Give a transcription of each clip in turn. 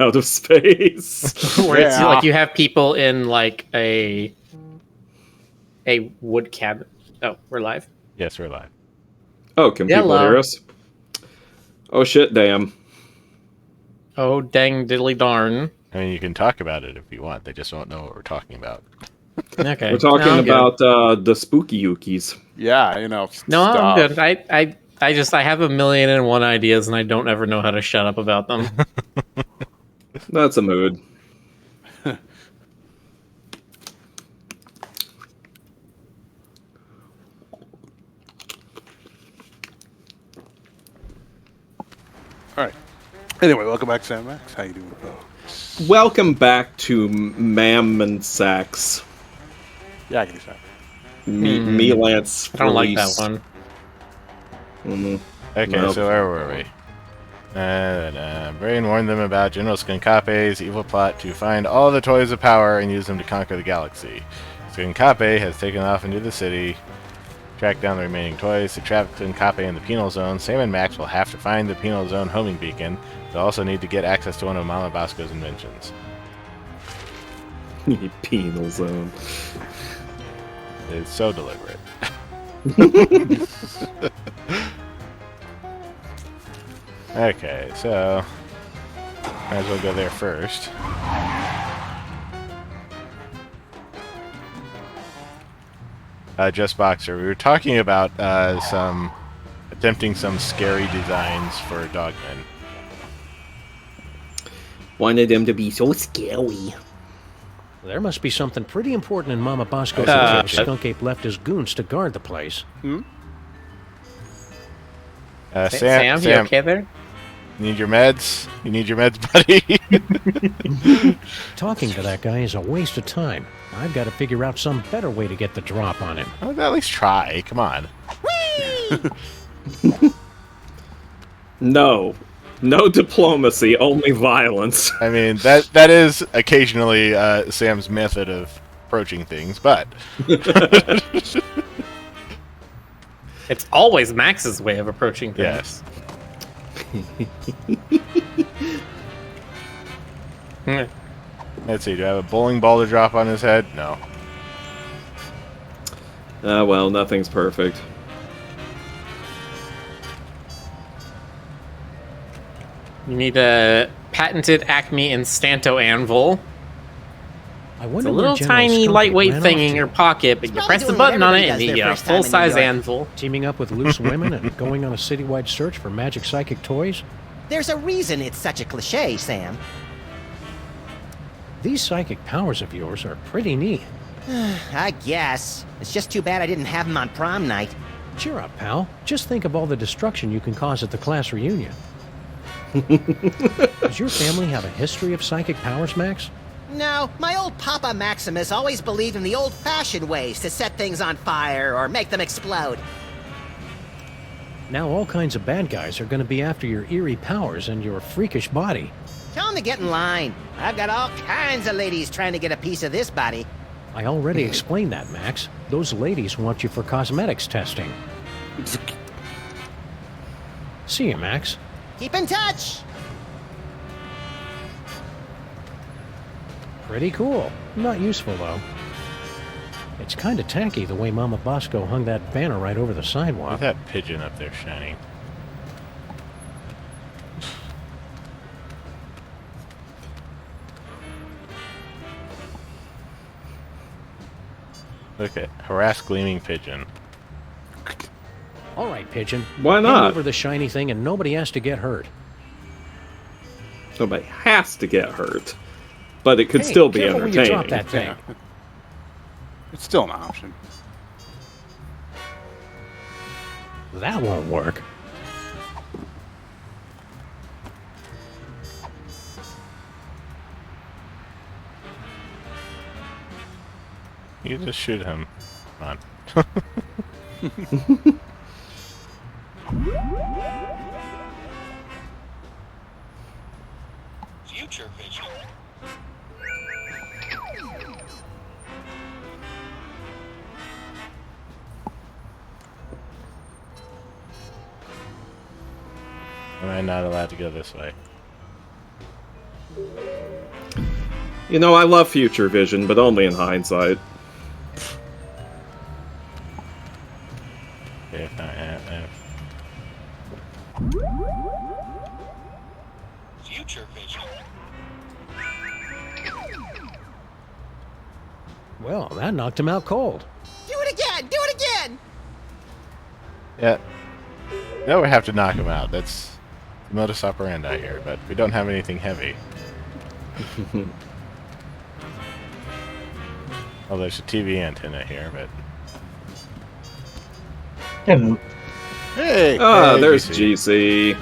out of space. Where it's like you have people in like a wood cabin. Oh, we're live. Yes, we're live. Oh, can people hear us? Oh shit, damn. Oh, dang diddly darn. I mean, you can talk about it if you want. They just won't know what we're talking about. Okay. We're talking about the spooky Yukis. Yeah, you know. No, stuff. I'm good. I have 1,000,001 ideas and I don't ever know how to shut up about them. That's a mood. All right. Anyway, welcome back, Sam Max. How you doing, folks? Welcome back to Mam and Sax. Yeah, I can do that. Me, Lance. I don't like that one. Okay, Nope. so where were we? Brain warned them about General Skincape's evil plot to find all the toys of power and use them to conquer the galaxy. Skincape has taken off into the city, track down the remaining toys. To trap Skincape in the penal zone, Sam and Max will have to find the penal zone homing beacon. They'll also need to get access to one of Mama Bosco's inventions. Penal zone. It's so deliberate. Okay, so might as well go there first. Just Boxer, we were talking about attempting some scary designs for Dogmen. Wanted them to be so scary. There must be something pretty important in Mama Bosco's shit. Skunk Ape left his goons to guard the place. Sam, you okay there? Need your meds? You need your meds, buddy? Talking to that guy is a waste of time. I've got to figure out some better way to get the drop on him. I'll at least try. Come on. No. No diplomacy, only violence. I mean, that is occasionally Sam's method of approaching things, but... It's always Max's way of approaching things. Yes. Let's see, do I have a bowling ball to drop on his head? No. Well, nothing's perfect. You need a patented Acme Instanto anvil. I It's wonder a where little General tiny, Skunk lightweight ran thing off in to. your pocket, but you press the button on it and you get a full-size anvil. Teaming up with loose women and going on a citywide search for magic psychic toys? There's a reason it's such a cliche, Sam. These psychic powers of yours are pretty neat. I guess. It's just too bad I didn't have them on prom night. Cheer up, pal. Just think of all the destruction you can cause at the class reunion. Does your family have a history of psychic powers, Max? No, my old Papa Maximus always believed in the old-fashioned ways to set things on fire or make them explode. Now all kinds of bad guys are going to be after your eerie powers and your freakish body. Tell them to get in line. I've got all kinds of ladies trying to get a piece of this body. I already explained that, Max. Those ladies want you for cosmetics testing. See you, Max. Keep in touch! Pretty cool. Not useful, though. It's kind of tacky the way Mama Bosco hung that banner right over the Look sidewalk. at that pigeon up there shining. Look at harass gleaming pigeon. All right, Pigeon. Why Hand not? over the shiny thing and nobody has to get hurt. Nobody has to get hurt. But it could still be careful when you drop entertaining. that thing. Yeah. It's still an option. That won't work. You just shoot him. Come on. Future vision. Am I not allowed to go this way? You know, I love future vision, but only in hindsight. If not, Future vision. Well, that knocked him out cold. Do it again! Do it again! yeah. No, we have to knock him out. That's the modus operandi here, but we don't have anything heavy. Well, there's a TV antenna here, but... Hello. Hey! Ah, Hey, there's GC. GC.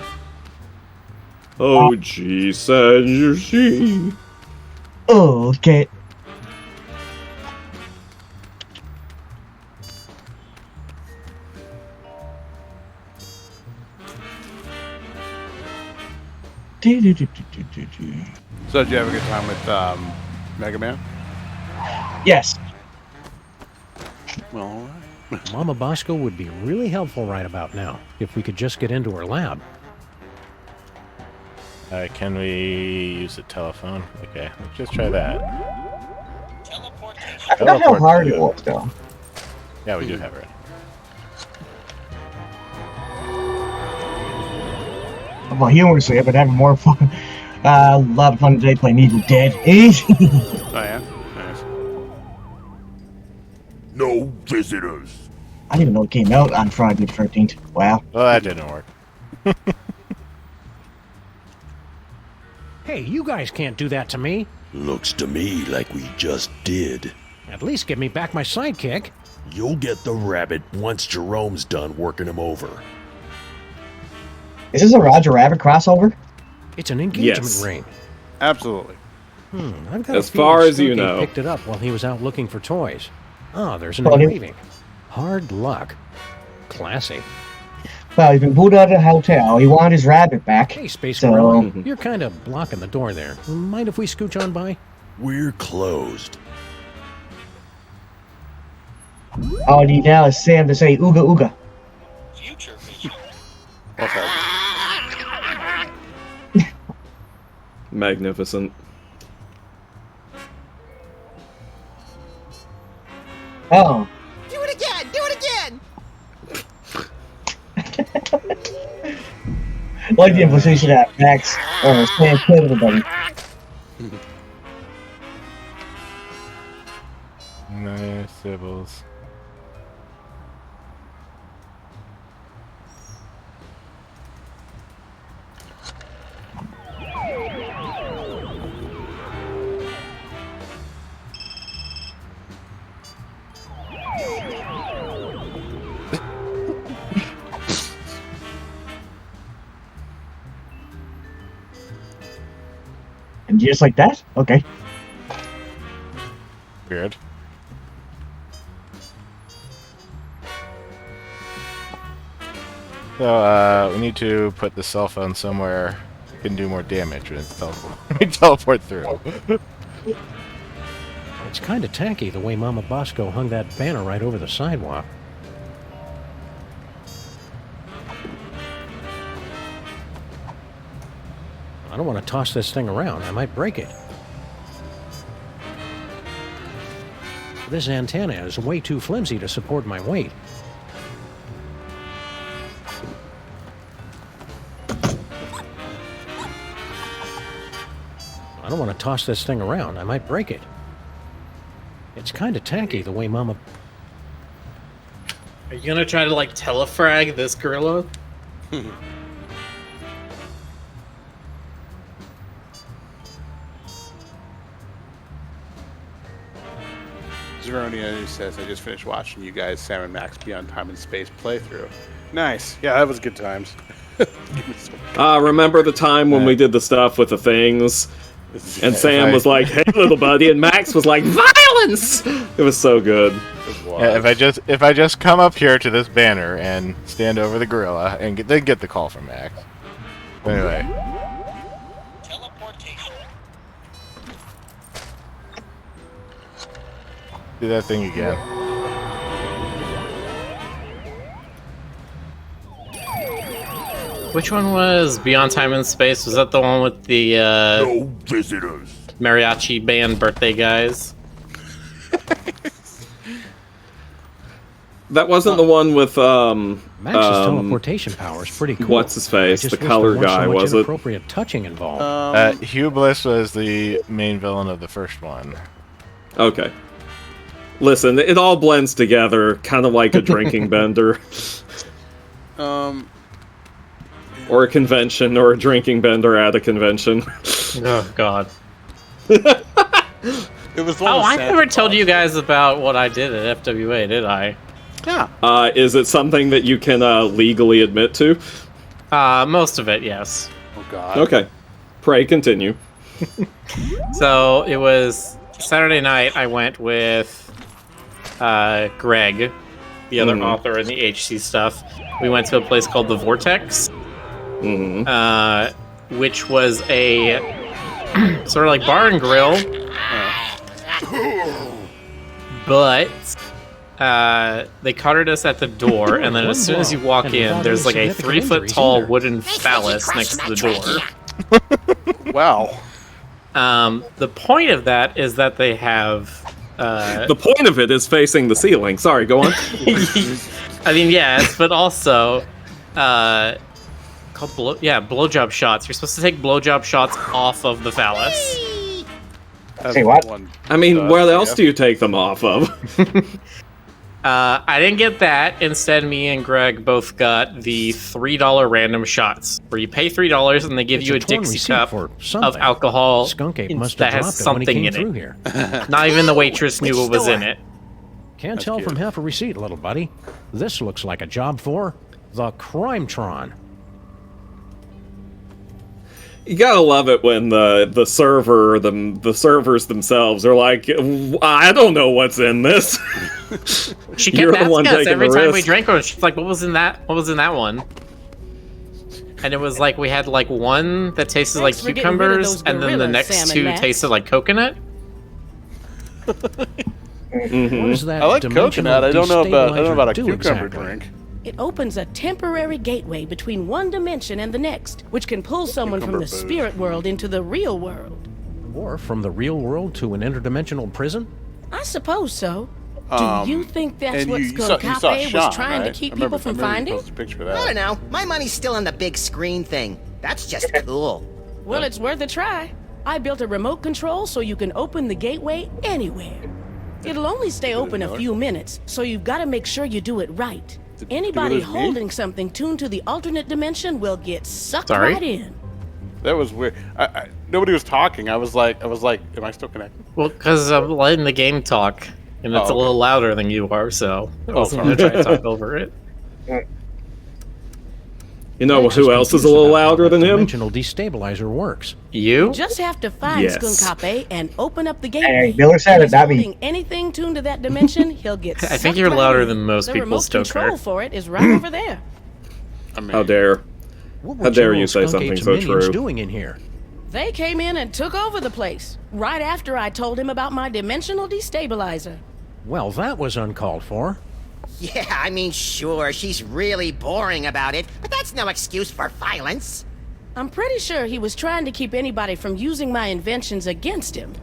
Oh, G said you see. Oh, okay. So did you have a good time with Mega Man? Yes. Well, all right. Mama Bosco would be really helpful right about now, if we could just get into her lab. Can we use the telephone? Okay, let's just try that. Teleportation. I forgot how Teleport hard to- it was, though. Yeah, we do have it. Well, humorously, I've been having more fun. A lot of fun today playing Evil Dead. Oh, yeah? Nice. No visitors. I didn't even know it came out on Friday the 13th. Wow. Well, that didn't work. Hey, you guys can't do that to me. Looks to me like we just did. At least give me back my sidekick. You'll get the rabbit once Jerome's done working him over. Is this a Roger Rabbit crossover? It's an engagement Yes. ring. Absolutely. I've got As a feeling far as you Skunky know. picked it up while he was out looking for toys. Oh, there's an Well, engraving. Hard luck. Classy. Well, he's been booted out of the hotel. He wanted his rabbit back. Hey, Space So- Gorilla, you're kind of blocking the door there. Mind if we scooch on by? We're closed. All I need now is Sam to say ooga ooga. Future vision. Okay. Magnificent. Oh. Do it again! Do it again! Like the implication that Max or Sam killed everybody. Nice, Sibbles. And just like that? Okay. Weird. So, we need to put the cell phone somewhere that can do more damage when it's we teleport through. It's kind of tacky the way Mama Bosco hung that banner right over the sidewalk. I don't want to toss this thing around. I might break it. This antenna is way too flimsy to support my weight. I don't want to toss this thing around. I might break it. It's kind of tacky the way Mama... Are you gonna try to like telefrag this gorilla? Zeronia says, I just finished watching you guys, Sam and Max, Beyond Time and Space playthrough. Nice. Yeah, that was good times. Give me some- Remember the time when we did the stuff with the things? And Sam was like, "Hey, little buddy," and Max was like, "Violence!" It was so good. Yeah, if I just come up here to this banner and stand over the gorilla and then get the call from Max. Anyway, Teleportation. do that thing again. Which one was Beyond Time and Space? Was that the one with the No visitors. mariachi band birthday guys? That wasn't the one with Max's teleportation power is pretty cool. what's his face? I just The wish color there weren't guy, so much was it? inappropriate touching involved. Hugh Bliss was the main villain of the first one. Okay. Listen, it all blends together, kind of like a drinking bender. Or a convention, or a drinking bender at a convention. Oh God. It was one Oh, with I Santa never told Claus. you guys about what I did at FWA, did I? Yeah. Is it something that you can legally admit to? Most of it, yes. Oh God. Okay. Pray continue. So it was Saturday night. I went with Greg, the other author in the HC stuff. We went to a place called the Vortex, which was a sort of like bar and grill, but they carted us at the door, and then as soon as you walk in, there's like a 3-foot tall wooden phallus next to the door. Wow. The point of that is that they have. The point of it is facing the ceiling. Sorry, go on. I mean, yes, but also called blowjob shots. You're supposed to take blowjob shots off of the phallus. Say what? I mean, where else do you take them off of? I didn't get that. Instead, me and Greg both got the $3 random shots, where you pay $3 and they give you a Dixie cup of alcohol Skunk Ape must that have has dropped it when he something came in through it. here. Not even the waitress knew what was in it. Can't tell from half a receipt, little buddy. This looks like a job for the Crimetron. You gotta love it when the servers themselves are like, I don't know what's in this. She You're kept the one asking us taking every the time we risk. drank her. She's like, "What was in that? What was in that one?" And it was like we had like one that tasted like Thanks for getting rid of cucumbers, those and then the gorillas, next Sam and two Max. tasted like coconut. What is that I like dimensional coconut. I don't know about a destabilizer do cucumber exactly? drink. It opens a temporary gateway between one dimension and the next, which can pull someone from Cucumber the booze. spirit world into the real world. Or from the real world to an interdimensional prison? I suppose so. Do you think that's And what you saw Skunkape Sean, was trying right? to keep I remember- people from I remember you finding? posted a picture of I that. don't know. My money's still on the big screen thing. That's just cool. Well, it's worth a try. I built a remote control so you can open the gateway anywhere. It'll only stay open a few minutes, so you've got to make sure you do it right. Anybody lose me? holding something tuned to the alternate dimension will get sucked Sorry? right in. That was weird. Nobody was talking. I was like, am I still connected? Well, because I'm letting the game talk, and it's Oh, a little louder than you are, so I wasn't sorry. gonna try to talk over it. You know who else is a little louder than him? Dimensional destabilizer works. You? Just have to find Yes. Skunkape and open up the Hey, gateway. Miller said If it, he's that'd be- holding anything tuned to that dimension, he'll get I think sucked you're right louder in. than most the people, remote Stoker. control for it is right over there. I mean, How dare. What How were dare General you say Skunk something Ape's so minions true. doing in here? They came in and took over the place, right after I told him about my dimensional destabilizer. Well, that was uncalled for. Yeah, I mean, sure, she's really boring about it, but that's no excuse for violence. I'm pretty sure he was trying to keep anybody from using my inventions against him.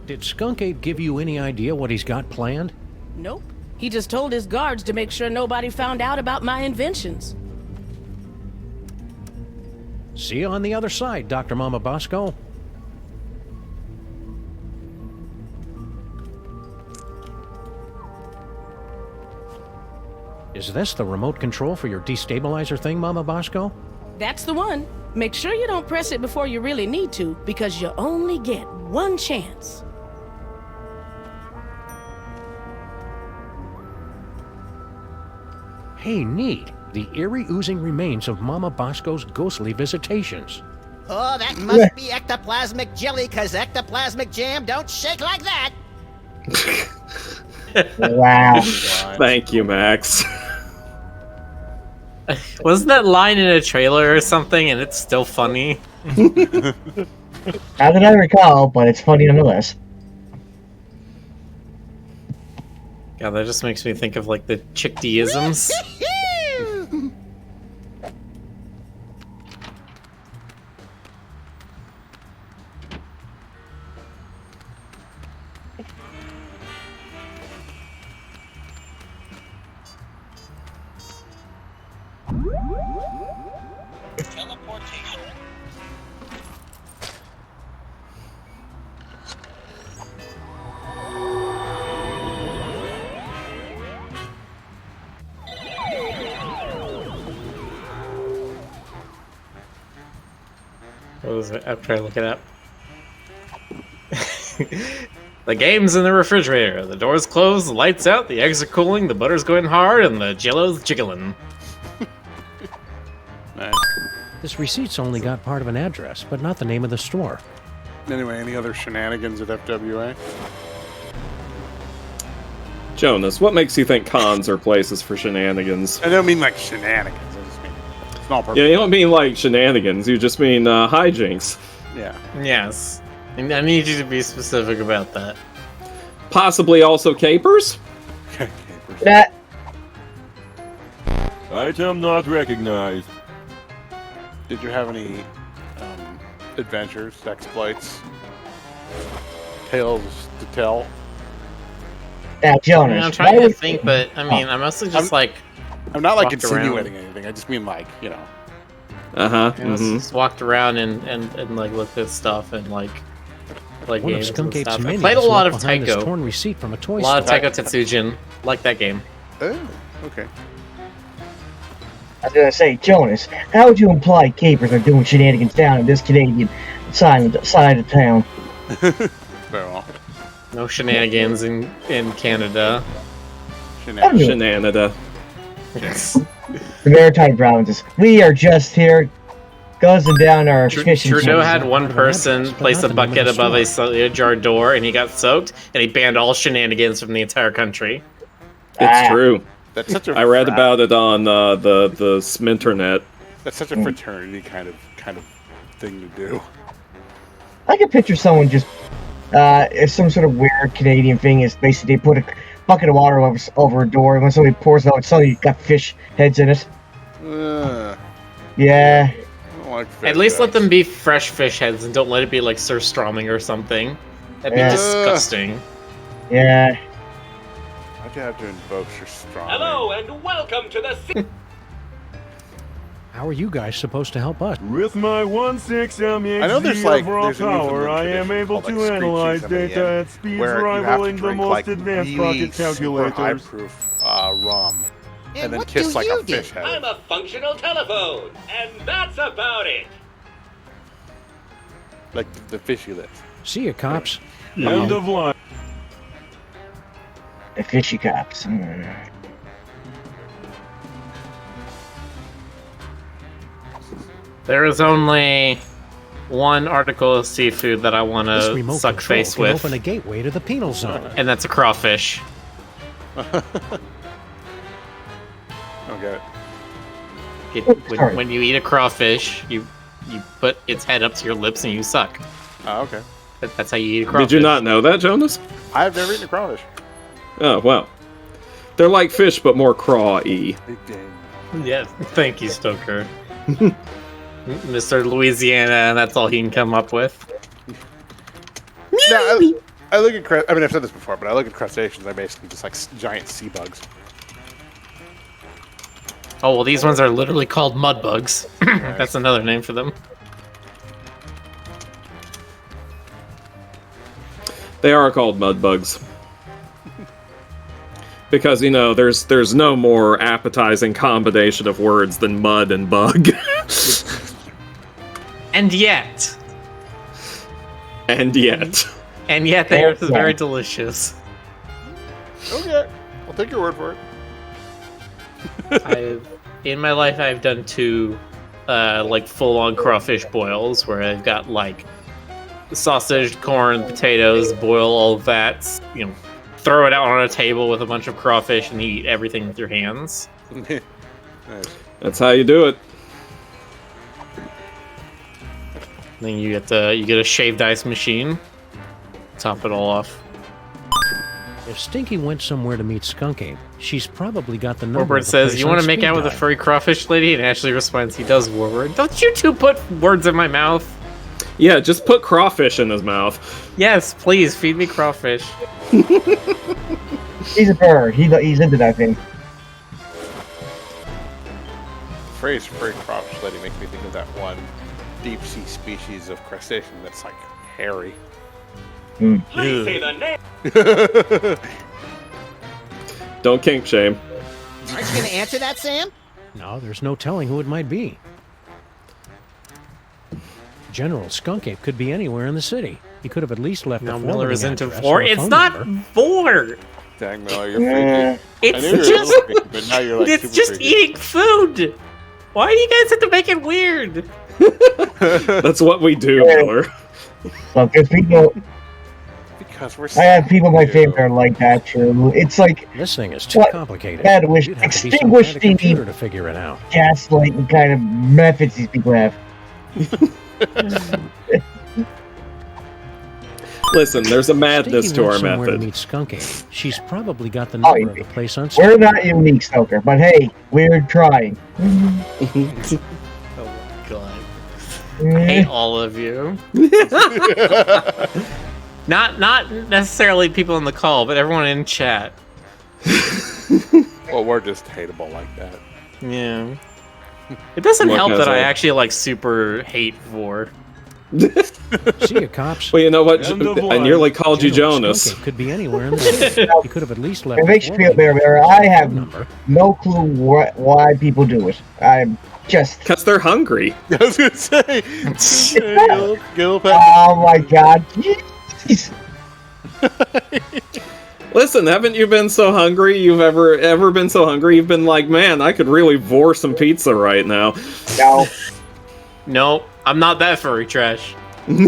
Did Skunk Ape give you any idea what he's got planned? Nope. He just told his guards to make sure nobody found out about my inventions. See you on the other side, Dr. Mama Bosco. Is this the remote control for your destabilizer thing, Mama Bosco? That's the one. Make sure you don't press it before you really need to, because you only get one chance. Hey, neat. The eerie oozing remains of Mama Bosco's ghostly visitations. Oh, that must be ectoplasmic jelly, cause ectoplasmic jam don't shake like that. Wow. Thank you, Max. Wasn't that line in a trailer or something, and it's still funny? Not that I recall, but it's funny nonetheless. God, that just makes me think of like the chick deisms. Teleportation. What was it? After I look it up. The game's in the refrigerator. The door's closed, the lights out, the eggs are cooling, the butter's going hard, and the jello's jiggling. Nice. This receipt's only got part of an address, but not the name of the store. Anyway, any other shenanigans at FWA? Jonas, what makes you think cons are places for shenanigans? I don't mean like shenanigans. I just mean small purpose. Yeah, you don't mean like shenanigans. You just mean hijinks. Yeah. Yes. I need you to be specific about that. Possibly also capers? Capers. That Item not recognized. Did you have any adventures, exploits, tales to tell? now, I Jonas. mean, I'm trying why to would- think, but I mean, I'm mostly just like I'm not like Walked insinuating anything. I just mean like, you know. Uh-huh. you know, just walked around and like looked at stuff and like One of games and Skunk Ape's stuff. I minions played a lot of left behind this Taiko. torn receipt from a toy A lot of store. Taiko Tetsujin. Like that game. Oh, okay. I was gonna say, Jonas, how would you imply capers are doing shenanigans down in this Canadian side of town? Very well. No shenanigans in Canada. Shenanigans. Shenanada. Yes. The Maritime provinces. We are just here, guzzling down our fishing. Trudeau gems. had one person but place not a the name of bucket the above a store. cellular jar door, and he got soaked, and he banned all shenanigans from the entire country. It's true. That's such a I read about it on the Sminternet. That's such a fraternity kind of thing to do. I can picture someone just, if some sort of weird Canadian thing is basically they put a bucket of water over a door, and when somebody pours it out, suddenly you've got fish heads in it. Yeah. I don't like fish At least let heads. them be fresh fish heads, and don't let it be like surströmming or something. That'd be Yeah. disgusting. Yeah. Why'd you have to invoke your strong? and welcome to the How are you guys supposed to help us? With my 1.6 I know there's MHz like overall there's a power, Newfoundland I am tradition able called, to like, screeching analyze somebody data in, at speeds where you have to rivaling the drink, most like, advanced really pocket super calculators. high-proof rum, and then what kiss do like you a do? fish head. a functional telephone, and that's about it. Like the fishy lips. See you, cops. End of line. The fishy cops. There is only one article of seafood that I want This to remote suck control face can with, open a gateway to the penal zone. and that's a crawfish. Okay. When you eat a crawfish, you put its head up to your lips and you suck. Oh, okay. That's how you eat a crawfish. Did you not know that, Jonas? I've never eaten a crawfish. Oh, well. They're like fish, but more craw-y. Big game. Yeah, thank you, Stoker. Mr. Louisiana, that's all he can come up with. No, I look at I mean, I've said this before, but I look at crustaceans. They're basically just like giant sea bugs. Oh, well, these ones are literally called mud bugs. That's another name for them. They are called mud bugs. Because, you know, there's no more appetizing combination of words than mud and bug. And yet. And yet. And yet they are very delicious. Okay, I'll take your word for it. In my life, I've done two, like, full-on crawfish boils, where I've got, like, sausage, corn, potatoes, boil all of that, you know, throw it out on a table with a bunch of crawfish, and you eat everything with your hands. Nice. That's how you do it. Then you get a shaved ice machine, top it all off. If Stinky went somewhere to meet Skunk Ape, she's probably got the number. Warbird of the says, place "You on want to make speed out with a dial." furry crawfish lady?" And Ashley responds, "He does, Warbird. Don't you two put words in my mouth?" Yeah, just put crawfish in his mouth. Yes, please feed me crawfish. He's a bird. He's into that thing. The phrase "furry crawfish lady" makes me think of that one deep sea species of crustacean that's like hairy. Please say the name. Don't kink shame. Aren't you gonna answer that, Sam? No, there's no telling who it might be. General Skunkape could be anywhere in the city. He could have at least left No, a Miller is forwarding into address Vor. or a It's phone not number. Vor. Dang, Miller, you're freaky. It's I knew you were just, a little freaky, but now you're like it's super just freaky. eating food. Why do you guys have to make it weird? That's what we do, Miller. Look, there's people. Because we're. I have people in my family that are like that. True. It's like This thing is too What? complicated. God, wish You'd have to be some extinguish kind of the computer to figure it out. gaslighting kind of methods these people have. Listen, there's a madness Sticky to our went somewhere to method. meet Skunkape. She's probably got the Oh, number of the place on We're not unique, Stoker, but hey, we're trying. Oh my god. I hate all of you. Not necessarily people in the call, but everyone in chat. Well, we're just hateable like that. Yeah. It doesn't What help can I that I say? actually like super hate Vor. See you, cops. Well, you know what? End of I line. nearly called you General Jonas. Skunkape could be anywhere in the city. He could have at least left It a makes you feel forwarding better. I have phone number. no clue why people do it. I'm just. Because they're hungry. I was gonna say. Gil Oh my god. Jeez. Listen, haven't you been so hungry? You've ever been so hungry? You've been like, man, I could really vor some pizza right now. No. No, I'm not that furry trash. You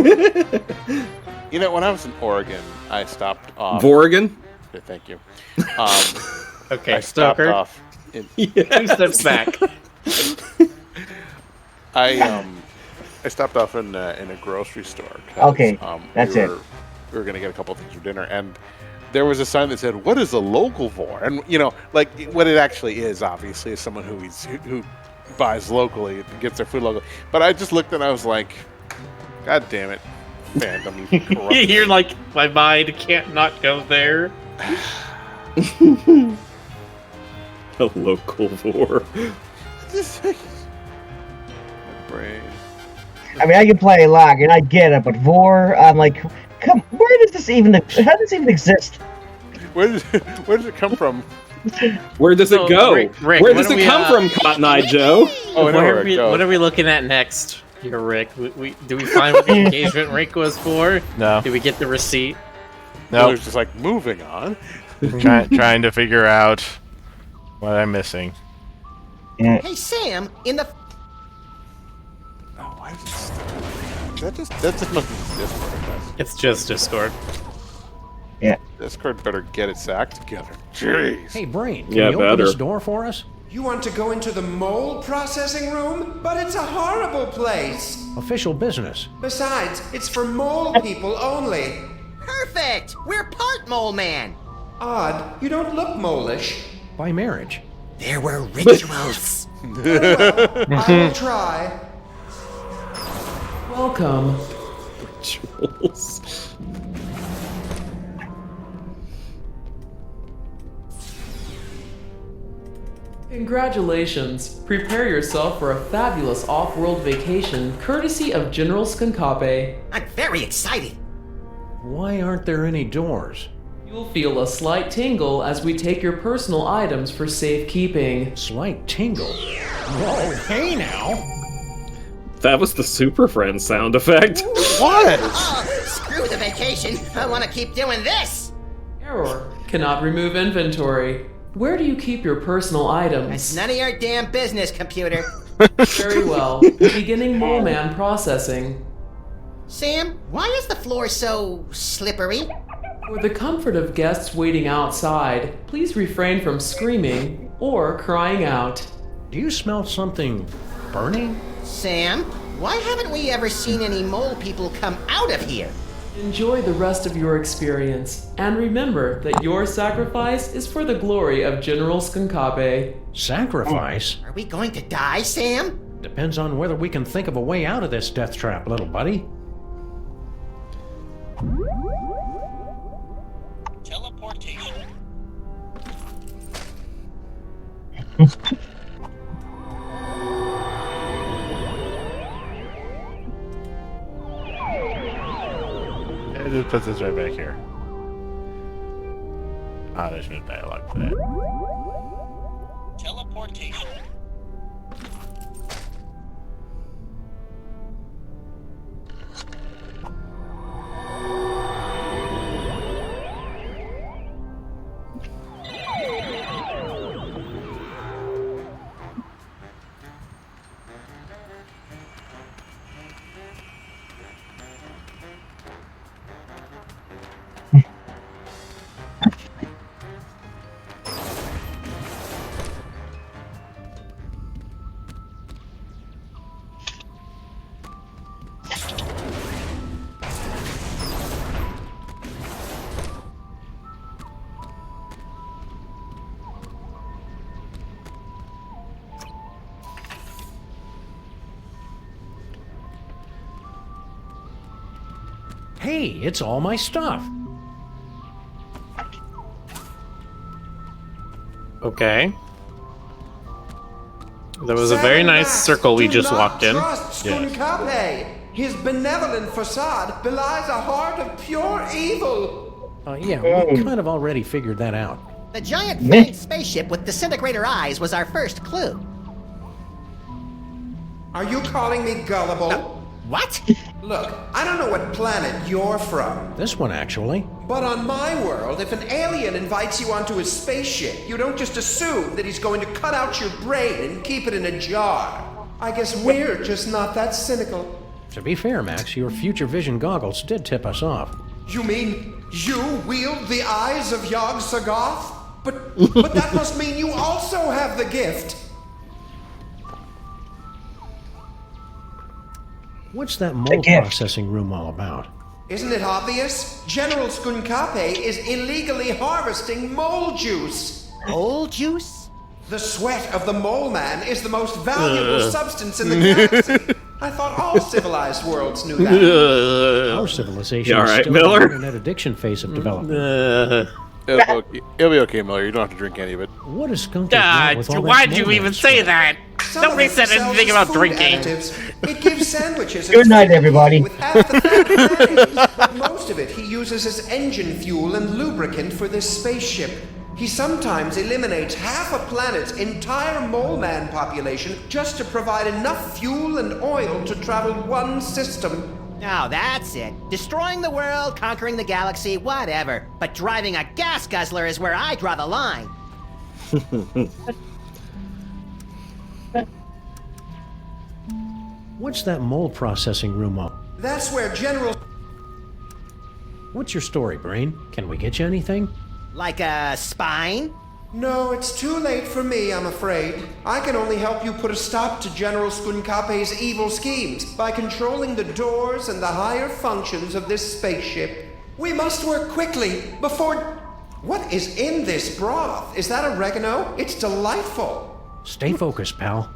know, when I was in Oregon, I stopped off. Vorgan? Okay, thank you. Okay, I stopped Stoker. off. In, 2 steps back. I stopped off in a grocery store. 'Cause, Okay, that's it. We were gonna get a couple things for dinner, and there was a sign that said, "What is a local vor?" And you know, like what it actually is, obviously, is someone who buys locally, gets their food locally. But I just looked and I was like, "God damn it, fandom!" You corrupt. You're like, my mind can't not go there. A local vor. My brain. I mean, I can play Log, and I get it, but Vor, I'm like, come, where does this even, how does this even exist? Where does it come from? Where does So, it go? Rick, Where what does do it we, come from, Cotton Eye Joe? Oh, I know where it goes. What are we looking at next here, Rick? Do we find what the engagement Rick was for? No. Did we get the receipt? No. It's just like moving on. Trying to figure out what I'm missing. Hey, Sam, in the... Oh, why is it stuck? That just must be Discord. Guys. It's just Discord. Discord better get its act together. Jeez. Hey, Brain, can Yeah, you open better. this door for us? You want to go into the mold processing room? But it's a horrible place. Official business. Besides, it's for mole people only. Perfect! We're part mole man! Odd, you don't look mole-ish. By marriage. There were rituals. Very well, I will try. Welcome. Rituals. Congratulations. Prepare yourself for a fabulous off-world vacation courtesy of General Skunkape. I'm very excited. Why aren't there any doors? You'll feel a slight tingle as we take your personal items for safekeeping. Slight tingle? Whoa, hey now! That was the Super Friends sound effect. What? Oh, screw the vacation. I want to keep doing this. Error. Cannot remove inventory. Where do you keep your personal It's items? none of your damn business, computer. Very well. Beginning Mole Man processing. Sam, why is the floor so slippery? For the comfort of guests waiting outside, please refrain from screaming or crying out. Do you smell something burning? Sam, why haven't we ever seen any mole people come out of here? Enjoy the rest of your experience, and remember that your sacrifice is for the glory of General Skunkape. Sacrifice? Are we going to die, Sam? Depends on whether we can think of a way out of this death trap, little buddy. Teleportation. It just puts us right back here. Ah, there's no dialogue for that. Teleportation. Hey, it's all my stuff. Okay. There was a very nice circle we just walked in. Trust Skunkape. His benevolent facade belies a heart of pure evil. Yeah, we kind of already figured that out. The giant flying spaceship with disintegrator eyes was our first clue. Are you calling me gullible? What? Look, I don't know what planet you're from. This one, actually. But on my world, if an alien invites you onto his spaceship, you don't just assume that he's going to cut out your brain and keep it in a jar. I guess we're just not that cynical. To be fair, Max, your future vision goggles did tip us off. You mean you wield the eyes of Yog-Sothoth? But that must mean you also have the gift. What's that mold processing room all about? Isn't it obvious? General Skunkape is illegally harvesting mole juice. Mole juice? The sweat of the mole man is the most valuable substance in the galaxy. I thought all civilized worlds knew that. Our civilization all is right, still Miller? in the internet addiction phase of development. It'll be okay, Miller. You don't have to drink any of it. What is Skunk want with all that Why'd you mold even stuff? say that? Nobody said anything about drinking. It gives sandwiches. Good night, everybody. With half the fat mayonnaise, but most of it he uses as engine fuel and lubricant for this spaceship. He sometimes eliminates half a planet's entire mole man population just to provide enough fuel and oil to travel one system. Oh, that's it. Destroying the world, conquering the galaxy, whatever. But driving a gas guzzler is where I draw the line. What's that mold processing room up? That's where General... What's your story, Brain? Can we get you anything? Like a spine? No, it's too late for me, I'm afraid. I can only help you put a stop to General Skunkape's evil schemes by controlling the doors and the higher functions of this spaceship. We must work quickly before... What is in this broth? Is that oregano? It's delightful. Stay focused, pal.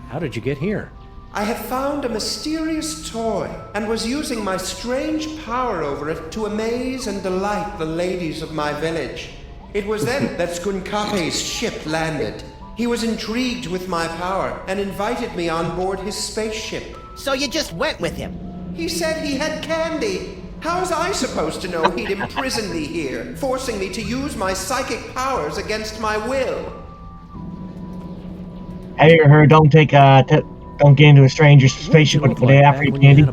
How did you get here? I had found a mysterious toy and was using my strange power over it to amaze and delight the ladies of my village. It was then that Skunkape's ship landed. He was intrigued with my power and invited me on board his spaceship. So you just went with him? He said he had candy. How was I supposed to know he'd imprison me here, forcing me to use my psychic powers against my will? Have you ever heard, don't get into a stranger's spaceship with the day after you candy?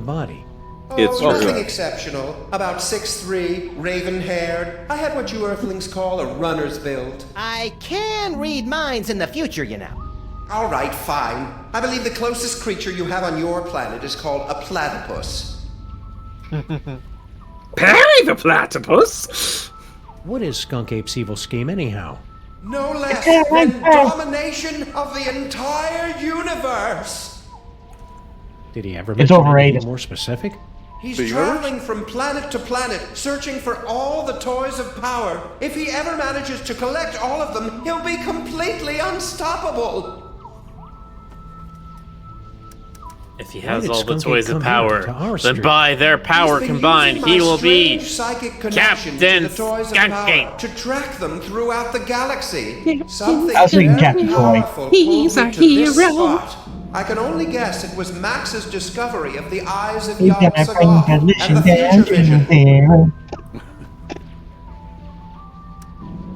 It's nothing exceptional. About 6'3", raven-haired. I had what you Earthlings call a runner's build. I can read minds in the future, you know. All right, fine. I believe the closest creature you have on your planet is called a platypus. Perry the platypus? What is Skunk Ape's evil scheme, anyhow? No less than domination of the entire universe. Did he ever It's mention overrated. anything more specific? He's traveling from planet to planet, searching for all the toys of power. If he ever manages to collect all of them, he'll be completely unstoppable. If he Why has did all the Skunk toys Ape of come here power, to our then street? by their power He's been combined, using he my will be strange psychic connection to Captain the toys of Skunk power Ape. to track them throughout the galaxy. Something I was thinking very Captain Toy. powerful pulled me to this spot. I can only guess it was Max's discovery of the eyes of You Yam got Sagoth friends that and the listen future vision. down.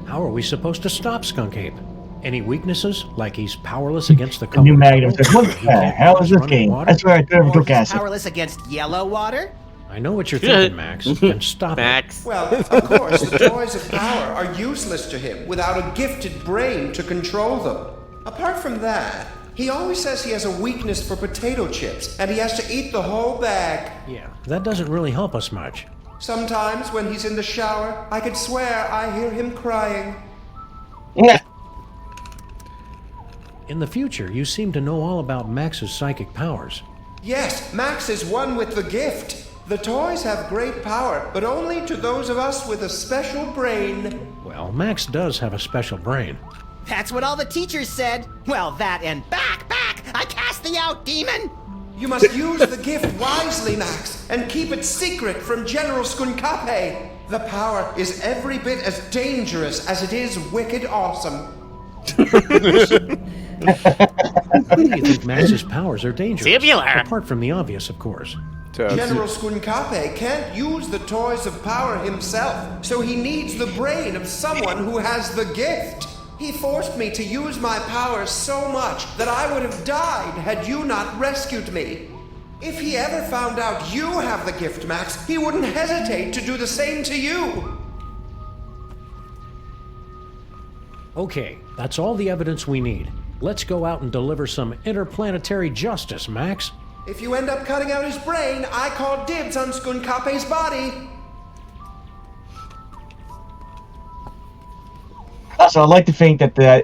How are we supposed to stop Skunk Ape? Any weaknesses, like he's powerless against the The new colored Magnum bubble, says, "What or he the can't hell cross is this running game?" water? That's where I never Or took he's acid. powerless against yellow water? I know what you're thinking, Max. Then stop it. Max. Well, of course, the toys of power are useless to him without a gifted brain to control them. Apart from that, he always says he has a weakness for potato chips and he has to eat the whole bag. Yeah, that doesn't really help us much. Sometimes when he's in the shower, I could swear I hear him crying. Yeah. In the future, you seem to know all about Max's psychic powers. Yes, Max is one with the gift. The toys have great power, but only to those of us with a special brain. Well, Max does have a special brain. That's what all the teachers said. Well, that and back! I cast thee out, demon! You must use the gift wisely, Max, and keep it secret from General Skunkape. The power is every bit as dangerous as it is wicked awesome. Why do you think Max's powers are dangerous? Tubular. Apart from the obvious, of course. General Skunkape can't use the toys of power himself, so he needs the brain of someone who has the gift. He forced me to use my powers so much that I would have died had you not rescued me. If he ever found out you have the gift, Max, he wouldn't hesitate to do the same to you. Okay, that's all the evidence we need. Let's go out and deliver some interplanetary justice, Max. If you end up cutting out his brain, I call dibs on Skunkape's body. Also, I like to think that the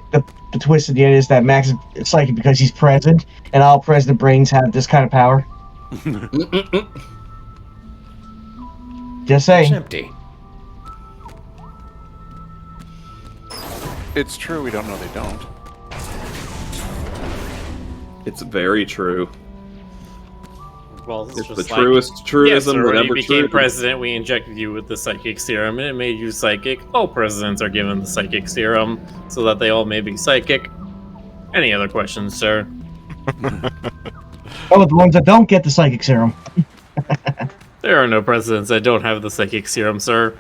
twist at the end is that Max is psychic because he's president, and all president brains have this kind of power. Just saying. It's empty. It's true, we don't know they don't. It's very true. Well, it's It's just the like, truest truism yes, sir, that when ever you became true. president, we injected you with the psychic serum, and it made you psychic. All presidents are given the psychic serum, so that they all may be psychic. Any other questions, sir? Oh, the ones that don't get the psychic serum. There are no presidents that don't have the psychic serum, sir.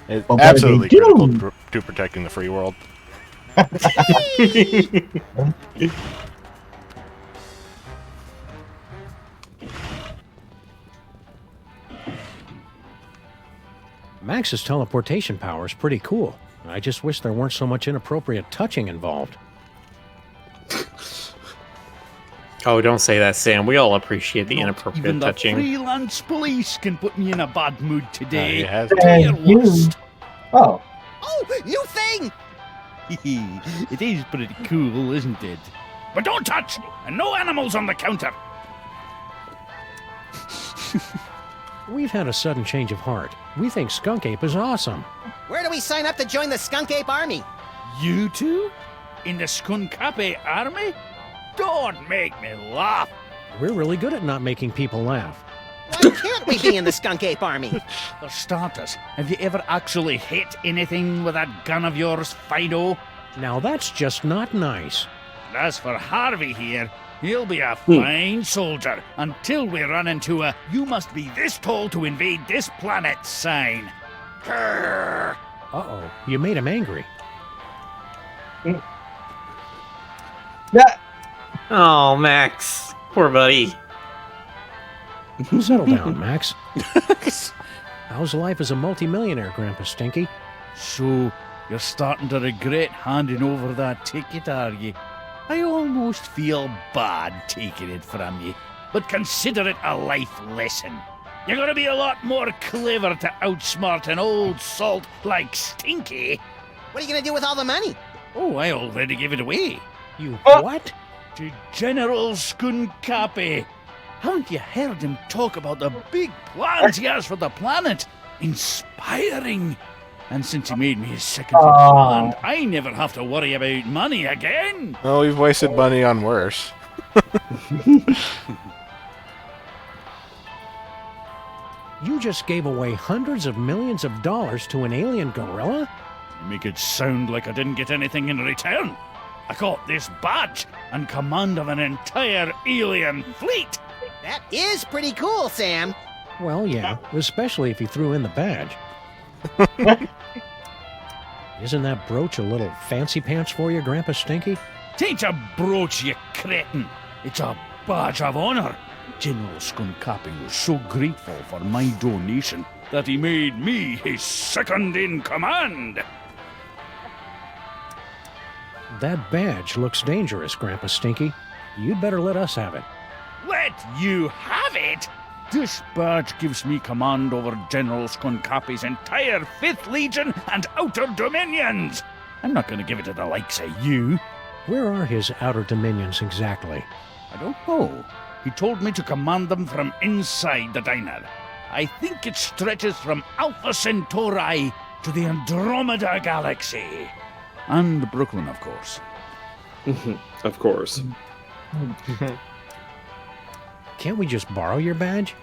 It's Well, absolutely they do. critical to protecting the free world. Max's teleportation power is pretty cool. I just wish there weren't so much inappropriate touching involved. Oh, don't say that, Sam. We all appreciate the Not inappropriate even touching. the freelance police can put me in a bad mood today. He has Dear you. lust. Oh. Oh, new thing! It is pretty cool, isn't it? But don't touch! And no animals on the counter! We've had a sudden change of heart. We think Skunk Ape is awesome. Where do we sign up to join the Skunk Ape Army? You two? In the Skunkape army? Don't make me laugh! We're really good at not making people laugh. Why can't we be in the Skunk Ape Army? For starters, have you ever actually hit anything with that gun of yours, Fido? Now that's just not nice. And as for Harvey here, he'll be a fine soldier until we run into a "you must be this tall to invade this planet" sign. Grrr. Uh-oh, you made him angry. Yeah. Oh, Max. Poor buddy. Settle down, Max. How's life as a multimillionaire, Grandpa Stinky? So, you're starting to regret handing over that ticket, are you? I almost feel bad taking it from you, but consider it a life lesson. You're gonna be a lot more clever to outsmart an old salt like Stinky. What are you gonna do with all the money? Oh, I already gave it away. You what? To General Skunkape. Haven't you heard him talk about the big plans he has for the planet? Inspiring. And since he made me his second in command, I never have to worry about money again. Well, we've wasted money on worse. You just gave away hundreds of millions of dollars to an alien gorilla? You make it sound like I didn't get anything in return. I got this badge and command of an entire alien fleet. That is pretty cool, Sam. Well, yeah, especially if you threw in the badge. Isn't that brooch a little fancy pants for you, Grandpa Stinky? Tain't a brooch, you cretin. It's a badge of honor. General Skunkapi was so grateful for my donation that he made me his second in command. That badge looks dangerous, Grandpa Stinky. You'd better let us have it. Let you have it? This badge gives me command over General Skunkapi's entire 5th Legion and Outer Dominions. I'm not going to give it to the likes of you. Where are his Outer Dominions exactly? I don't know. He told me to command them from inside the diner. I think it stretches from Alpha Centauri to the Andromeda Galaxy. And Brooklyn, of course. Of course. Can't we just borrow your badge?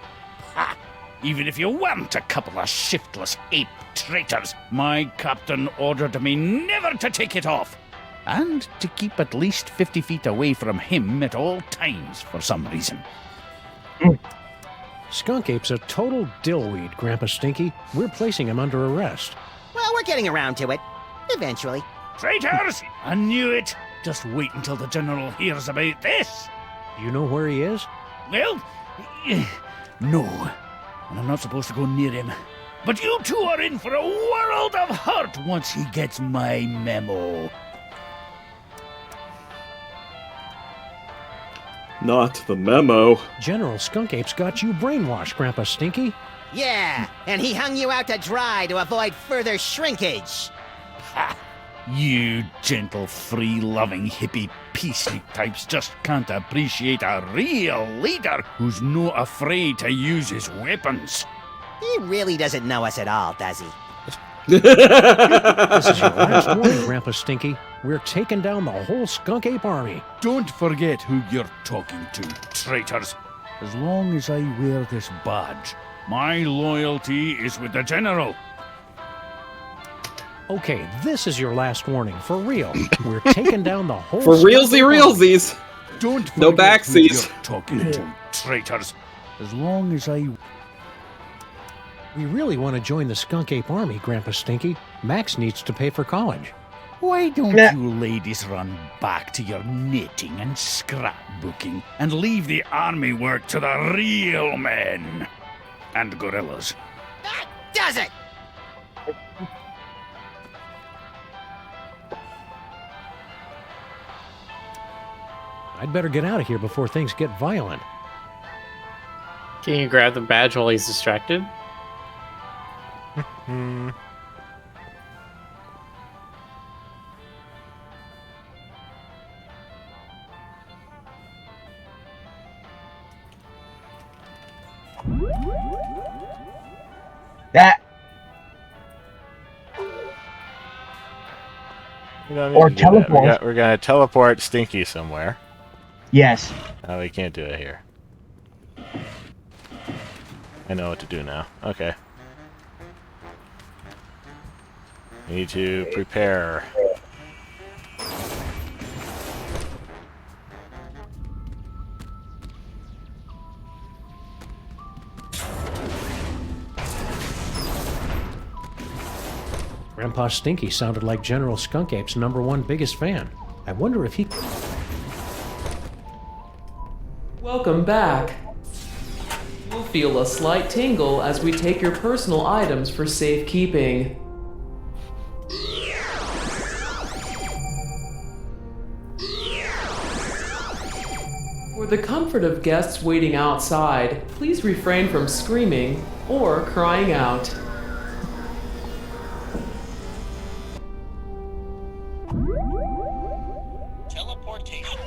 Ha! Even if you weren't a couple of shiftless ape traitors, my captain ordered me never to take it off. And to keep at least 50 feet away from him at all times for some reason. Skunk Ape's a total dillweed, Grandpa Stinky. We're placing him under arrest. Well, we're getting around to it. Eventually. Traitors! I knew it! Just wait until the General hears about this. You know where he is? Well, no. And I'm not supposed to go near him. But you two are in for a world of hurt once he gets my memo. Not the memo. General Skunk Ape's got you brainwashed, Grandpa Stinky. Yeah, and he hung you out to dry to avoid further shrinkage. Ha! You gentle, free-loving, hippie peacenik types just can't appreciate a real leader who's not afraid to use his weapons. He really doesn't know us at all, does he? This is your last warning, Grandpa Stinky. We're taking down the whole Skunk Ape army. Don't forget who you're talking to, traitors. As long as I wear this badge, my loyalty is with the General. Okay, this is your last warning, for real. We're taking down the whole For Skunk Ape army. realsies. Don't No forget who backsies. you're talking to, traitors. As long as I... We really want to join the Skunk Ape army, Grandpa Stinky. Max needs to pay for college. Why don't you ladies run back to your knitting and scrapbooking and leave the army work to the real men and gorillas? That does it! I'd better get out of here before things get violent. Can you grab the badge while he's distracted? That. We don't need Or to do that. teleport. We're gonna teleport Stinky somewhere. Yes. Oh, we can't do it here. I know what to do now. Okay. Need to prepare. Grandpa Stinky sounded like General Skunk Ape's #1 biggest fan. I wonder if he... Welcome back. You'll feel a slight tingle as we take your personal items for safekeeping. For the comfort of guests waiting outside, please refrain from screaming or crying out. Teleportation.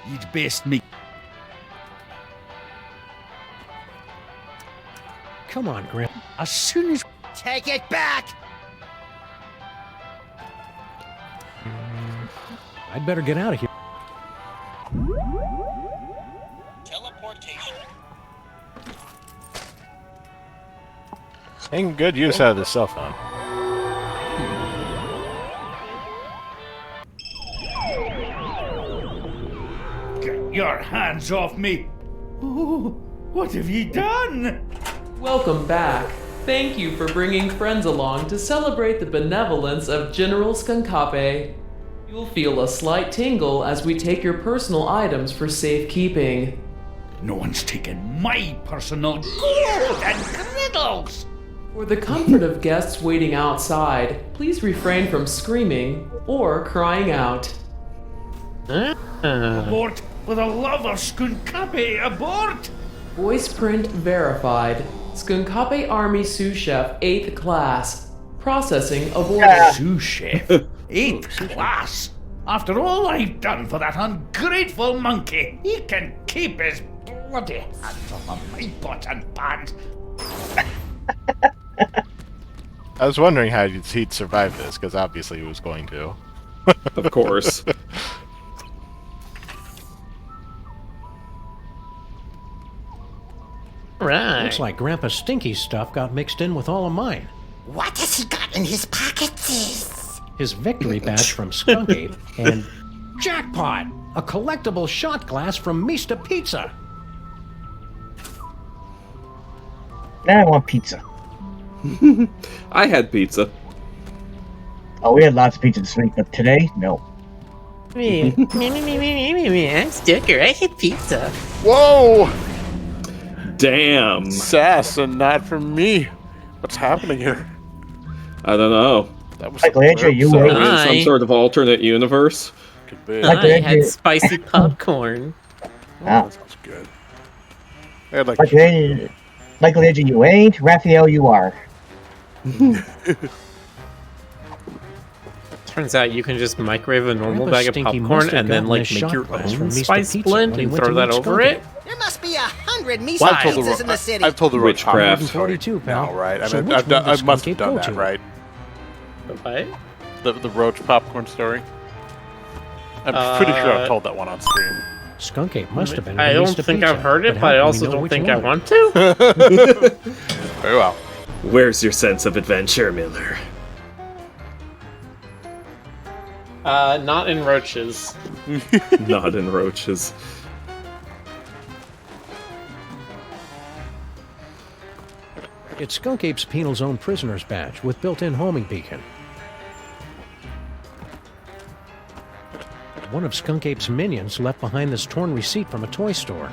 You'd best make... Come on, Griffin. As soon as... Take it back! I'd better get out of here. Teleportation. Making good use out of the cell phone. Get your hands off me! Oh, what have ye done? Welcome back. Thank you for bringing friends along to celebrate the benevolence of General Skunkape. You'll feel a slight tingle as we take your personal items for safekeeping. No one's taken my personal gold and griddles! For the comfort of guests waiting outside, please refrain from screaming or crying out. Abort! For the love of Skunkape, abort! Voice print verified. Skunkape Army Sous Chef 8th Class. Processing aborted. Sous Chef? 8th class? After all I've done for that ungrateful monkey, he can keep his bloody hands off of my pots and pans. I was wondering how he'd survive this, because obviously he was going to. Of course. Right. Looks like Grandpa Stinky's stuff got mixed in with all of mine. What has he got in his pockets? His victory badge from Skunkape and jackpot! A collectible shot glass from Mista Pizza. Now I want pizza. I had pizza. Oh, we had lots of pizza this week, but today, no. Me, I'm Stucker. I had pizza. Whoa! Damn. Sass, and not from me. What's happening here? I don't know. That was Michelangelo, you So, wait. in some sort of alternate universe. Could be. I had spicy popcorn. Ah. That sounds good. I had like Michelangelo, you ain't. Raphael, you are. Turns out you can just microwave a normal Grandpa bag of Stinky popcorn must have and then gotten like this make shot your glass from own Mista spice Pizza blend when he and went throw to that meet over Skunky. it. There must be 100 Mista Wow. pizzas in the city. I've told the Witchcraft. 42, pal. No, right? I So mean, which I've done, one I does must have Skunkape done go that, to? right? What? The roach popcorn story. I'm pretty sure I've told that one on stream. Skunkape must have been. I in don't Mista think Pizza, I've heard it, how but I can we also know don't which think I one? want to. Very well. Where's your sense of adventure, Miller? Not in roaches. Not in roaches. It's Skunkape's Penal Zone Prisoner's Badge with built-in homing beacon. One of Skunkape's minions left behind this torn receipt from a toy store.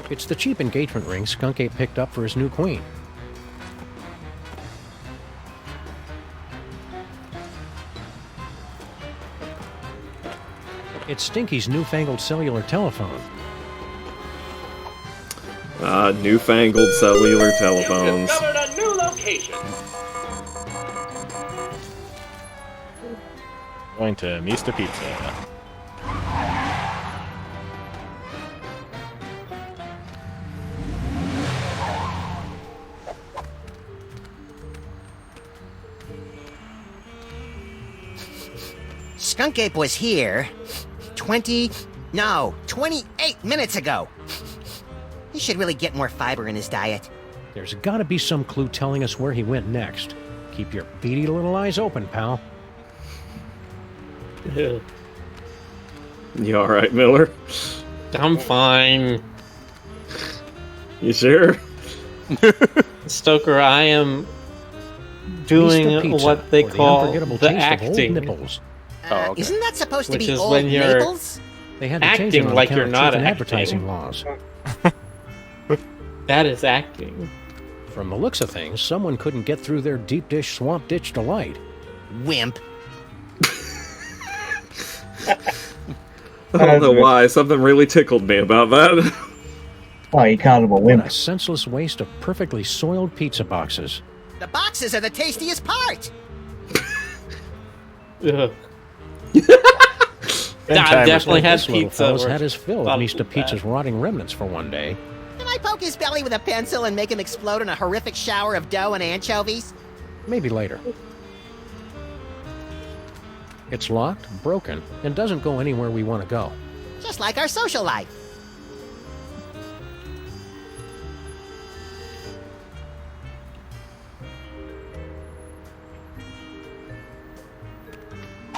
It's the cheap engagement ring Skunkape picked up for his new queen. It's Stinky's newfangled cellular telephone. Newfangled cellular telephones. Discovered a new location. Going to Mista Pizza. Skunkape was here 28 minutes ago. He should really get more fiber in his diet. There's gotta be some clue telling us where he went next. Keep your beady little eyes open, pal. You alright, Miller? I'm fine. You sure? Stoker, I am doing Mista Pizza, what they or the call unforgettable the taste of old acting. nipples. Okay. Isn't that supposed to Which be is old when you're Naples? They had to change it acting on like account you're of not truth in acting. advertising laws. That is acting. From the looks of things, someone couldn't get through their deep dish swamp ditch delight. Wimp. I don't know why. Something really tickled me about that. Oh, you called him a What wimp. a senseless waste of perfectly soiled pizza boxes. The boxes are the tastiest part. Ugh. I've definitely had This little pizza. fellow's where had his fill thought of Mr. it was Pizza's rotting remnants for one day. Can I poke his belly with a pencil and make him explode in a horrific shower of dough and anchovies? Maybe later. It's locked, broken, and doesn't go anywhere we want to go. Just like our social life.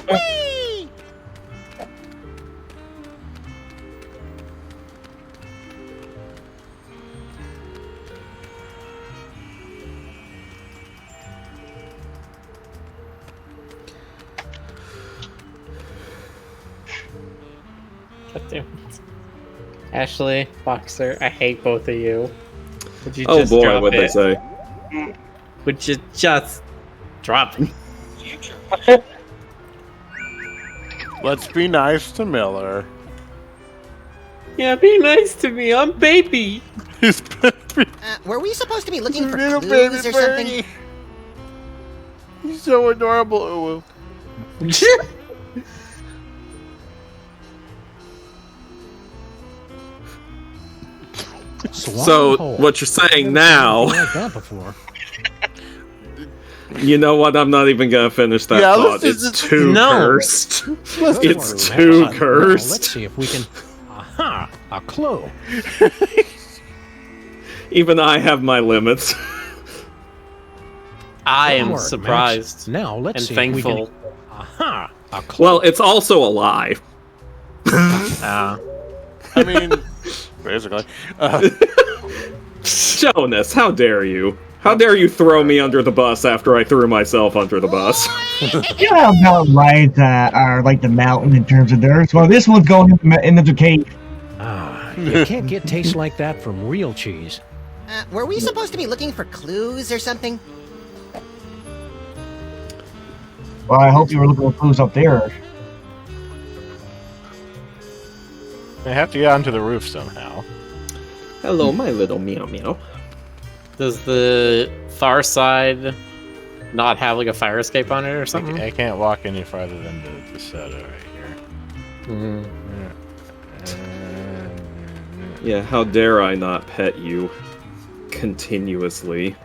Whee! God damn it. Ashley, Boxer, I hate both of you. Would you Oh just boy, drop what'd they it? say? Would you just drop it? Let's be nice to Miller. Yeah, be nice to me. I'm baby. Were we supposed to be looking for Little clues baby or something? Bernie. He's so adorable. So what you're saying now? Like that before. You know what? I'm not even gonna finish that Yeah, thought. let's It's too cursed. It's Now, too let's cursed. see if we can. Aha! A clue. Even I have my limits. I Good am work, surprised Max. Now let's and see if we thankful. can. Aha! A clue. Well, it's also a lie. Uh, I mean, basically. Jonas, how dare you? How dare you throw me under the bus after I threw myself under the bus? You know how mountain lions are like the mountain in terms of theirs. Well, this one's going in the cave. Ah, you can't get taste like that from real cheese. Were we supposed to be looking for clues or something? Well, I hope you were looking for clues up there. I have to get onto the roof somehow. Hello, my little meow meow. does the far side not have like a fire escape on it or something? I can't walk any farther than the Seta right here. Yeah, how dare I not pet you continuously?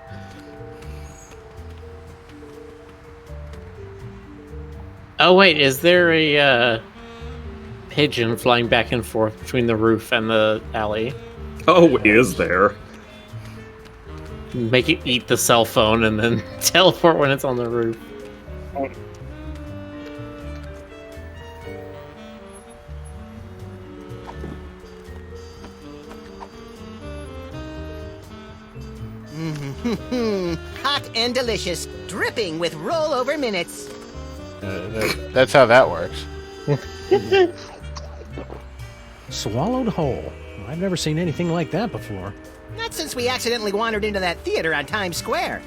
Oh wait, is there a pigeon flying back and forth between the roof and the alley? Oh, is there? Make it eat the cell phone and then teleport when it's on the roof. Hot and delicious, dripping with rollover minutes. That's how that works. Swallowed whole. I've never seen anything like that before. Not since we accidentally wandered into that theater on Times Square.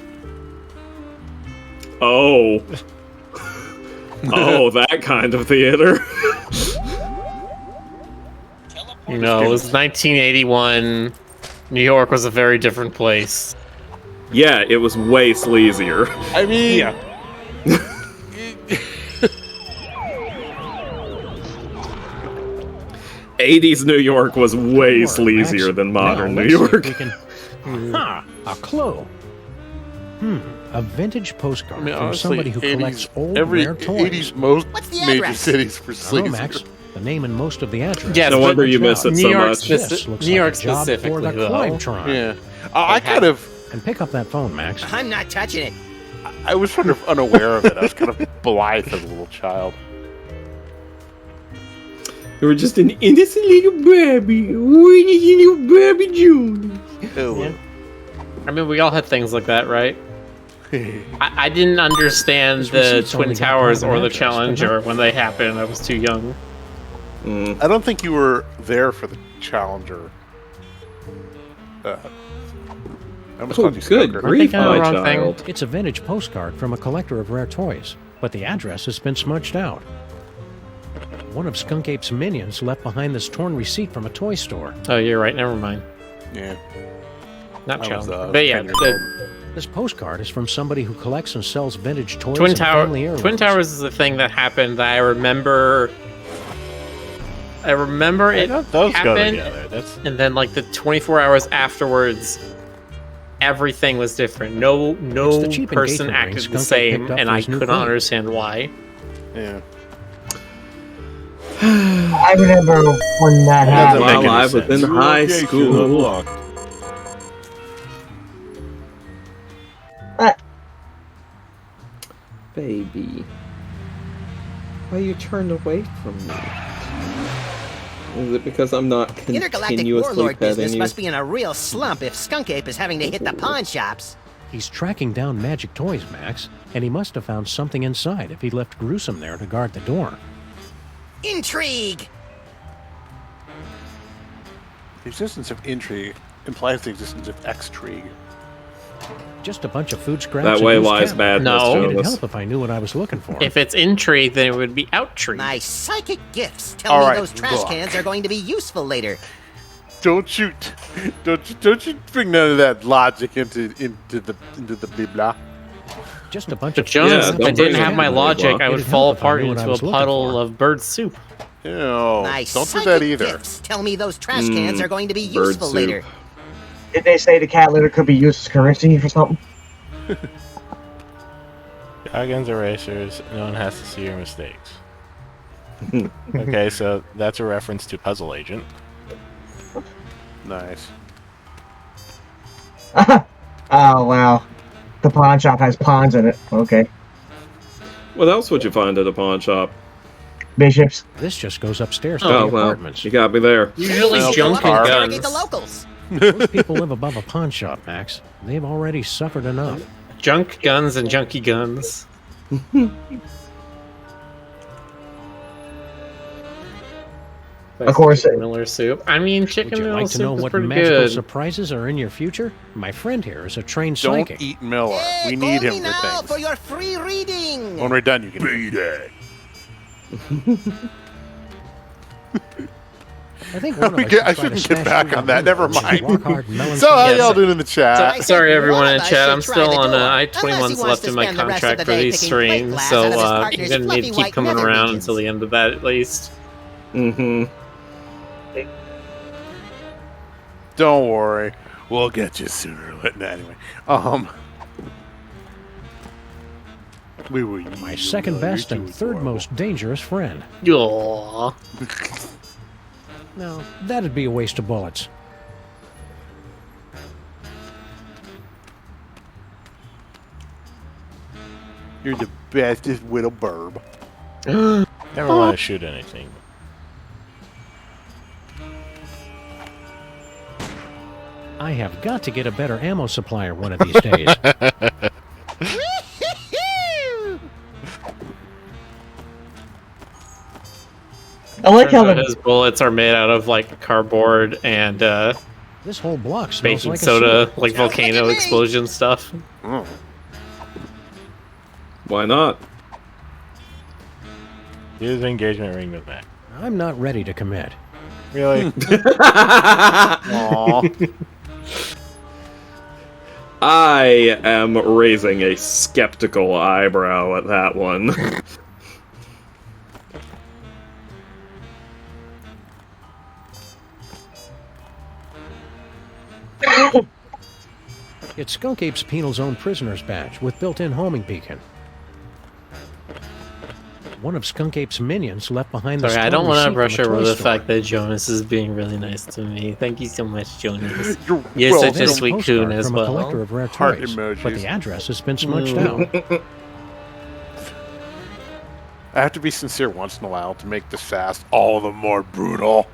Oh. Oh, that kind of theater. You know, it was 1981. New York was a very different place. Yeah, it was way sleazier. I mean, Yeah. 80s New York was way Max. sleazier than modern Now, New let's see if York. we can- Aha! A clue. A vintage postcard I mean, from honestly, somebody who collects old every rare toys. 80s most What's the major address? cities for I don't know, sleazy. Max. The name and most of the address. Yes, No but wonder you miss it New so York much. This speci- looks New like York a job specifically, for the crime though. tribe. Yeah, I kind of, And pick up that phone, Max. I'm not touching it. I was sort of unaware of it. I was kind of blithe as a little child. You were just an innocent little baby. Oh, innocent little baby June. Ew. I mean, we all had things like that, right? I didn't understand This the receipt's Twin only got Towers part of or an the address, Challenger when they happened. I was too young. I don't think you were there for the Challenger. I almost Oh, called you good Smoker. grief, thinking of the my wrong thing. child. It's a vintage postcard from a collector of rare toys, but the address has been smudged out. One of Skunk Ape's minions left behind this torn receipt from a toy store. Oh, you're right. Never mind. Yeah. Not I was, Challenger. But yeah, 10 years the This postcard is from somebody who collects and sells vintage toys Twin and Tower. family heirlooms. Twin Towers is a thing that happened that I remember I remember it Those go happened, together. and then like the 24 hours afterwards, everything was different. No the cheap person engagement ring acted the Skunk same, picked up and for I his new could not queen. understand why. Yeah. I remember when that Doesn't happened. make While any I was sense. in high school. Baby, why you turned away from me? Is it because I'm not Intergalactic continuously warlord petting business you? must be in a real slump if Skunk Ape is having to hit the pawn shops. He's tracking down magic toys, Max, and he must have found something inside if he left Gruesome there to guard the door. Intrigue! The existence of intrigue implies the existence of extrigue. Just a bunch of food scraps. That and way loose lies cabbage. badness, No. It'd Jonas. help if I knew what I was looking for. If it's intrigue, then it would be outrigue. My psychic gifts tell All me right, those trash look. cans are going to be useful later. Don't you bring none of that logic into the blah. Just a bunch But of Jonas, Yeah, if don't I didn't bring have it my in, logic, Blah. I would It'd fall help if I apart knew what I into a was looking puddle for. of bird soup. Ew, My don't do psychic that either. gifts tell me those trash cans are going to be bird useful soup. later. Did they say the cat litter could be used as currency for something? Goggins erasers. No one has to see your mistakes. Okay, so that's a reference to Puzzle Agent. Nice. Oh, wow. The pawn shop has pawns in it. Okay. What else would you find at a pawn shop? Bishops. This just goes upstairs to Oh, the well, apartments. you gotta be there. Usually Well, junk Go up and and interrogate the guns. locals. Most people live above a pawn shop, Max. They've already suffered enough. Junk guns and junky guns. Of course. Chicken Miller soup. I mean, chicken Would you Miller like to know soup is what pretty magical good. surprises are in your future? My friend here is a trained Don't psychic. eat Miller. Hey, We call need me him for now things. for your free reading. When we're done, you can Beat it. I think one of us I should try to shouldn't smash get back through on that. the Never window and mind. walk hard melon So, how sandwich. y'all doing in the chat? I said Sorry, one everyone of in us chat. should I'm try still the on door, I unless 20 he months wants left to in my spend the rest of contract the for day these picking plate streams, glass so out of his you're partner's gonna need fluffy to keep white coming nether around regions. until the end of that at least. Mm-hmm. Don't worry. We'll get you sooner or later. Anyway. We were My second best and third most dangerous friend. Aw. No, that'd be a waste of bullets. You're the bestest little burb. Never want to shoot anything. I have got to get a better ammo supplier one of these days. I like how Turns out the his bullets are made out of like cardboard and This whole block smells baking like a soda, sewer. like volcano explosion stuff. Why not? Use the engagement ring with Matt. I'm not ready to commit. Really? Aww. I am raising a skeptical eyebrow at that one. It's Skunk Ape's Penal Zone Prisoner's Badge with built-in homing beacon. One of Skunk Ape's minions left behind the Sorry, I store don't want to receipt brush from a over toy the store. fact that Jonas is being really nice to me. Thank you so much, Jonas. You're You're such a There's sweet postcard coon as from a collector well. of rare Heart toys, emojis. but the address has been smudged out. I have to be sincere once in a while to make this fast all the more brutal.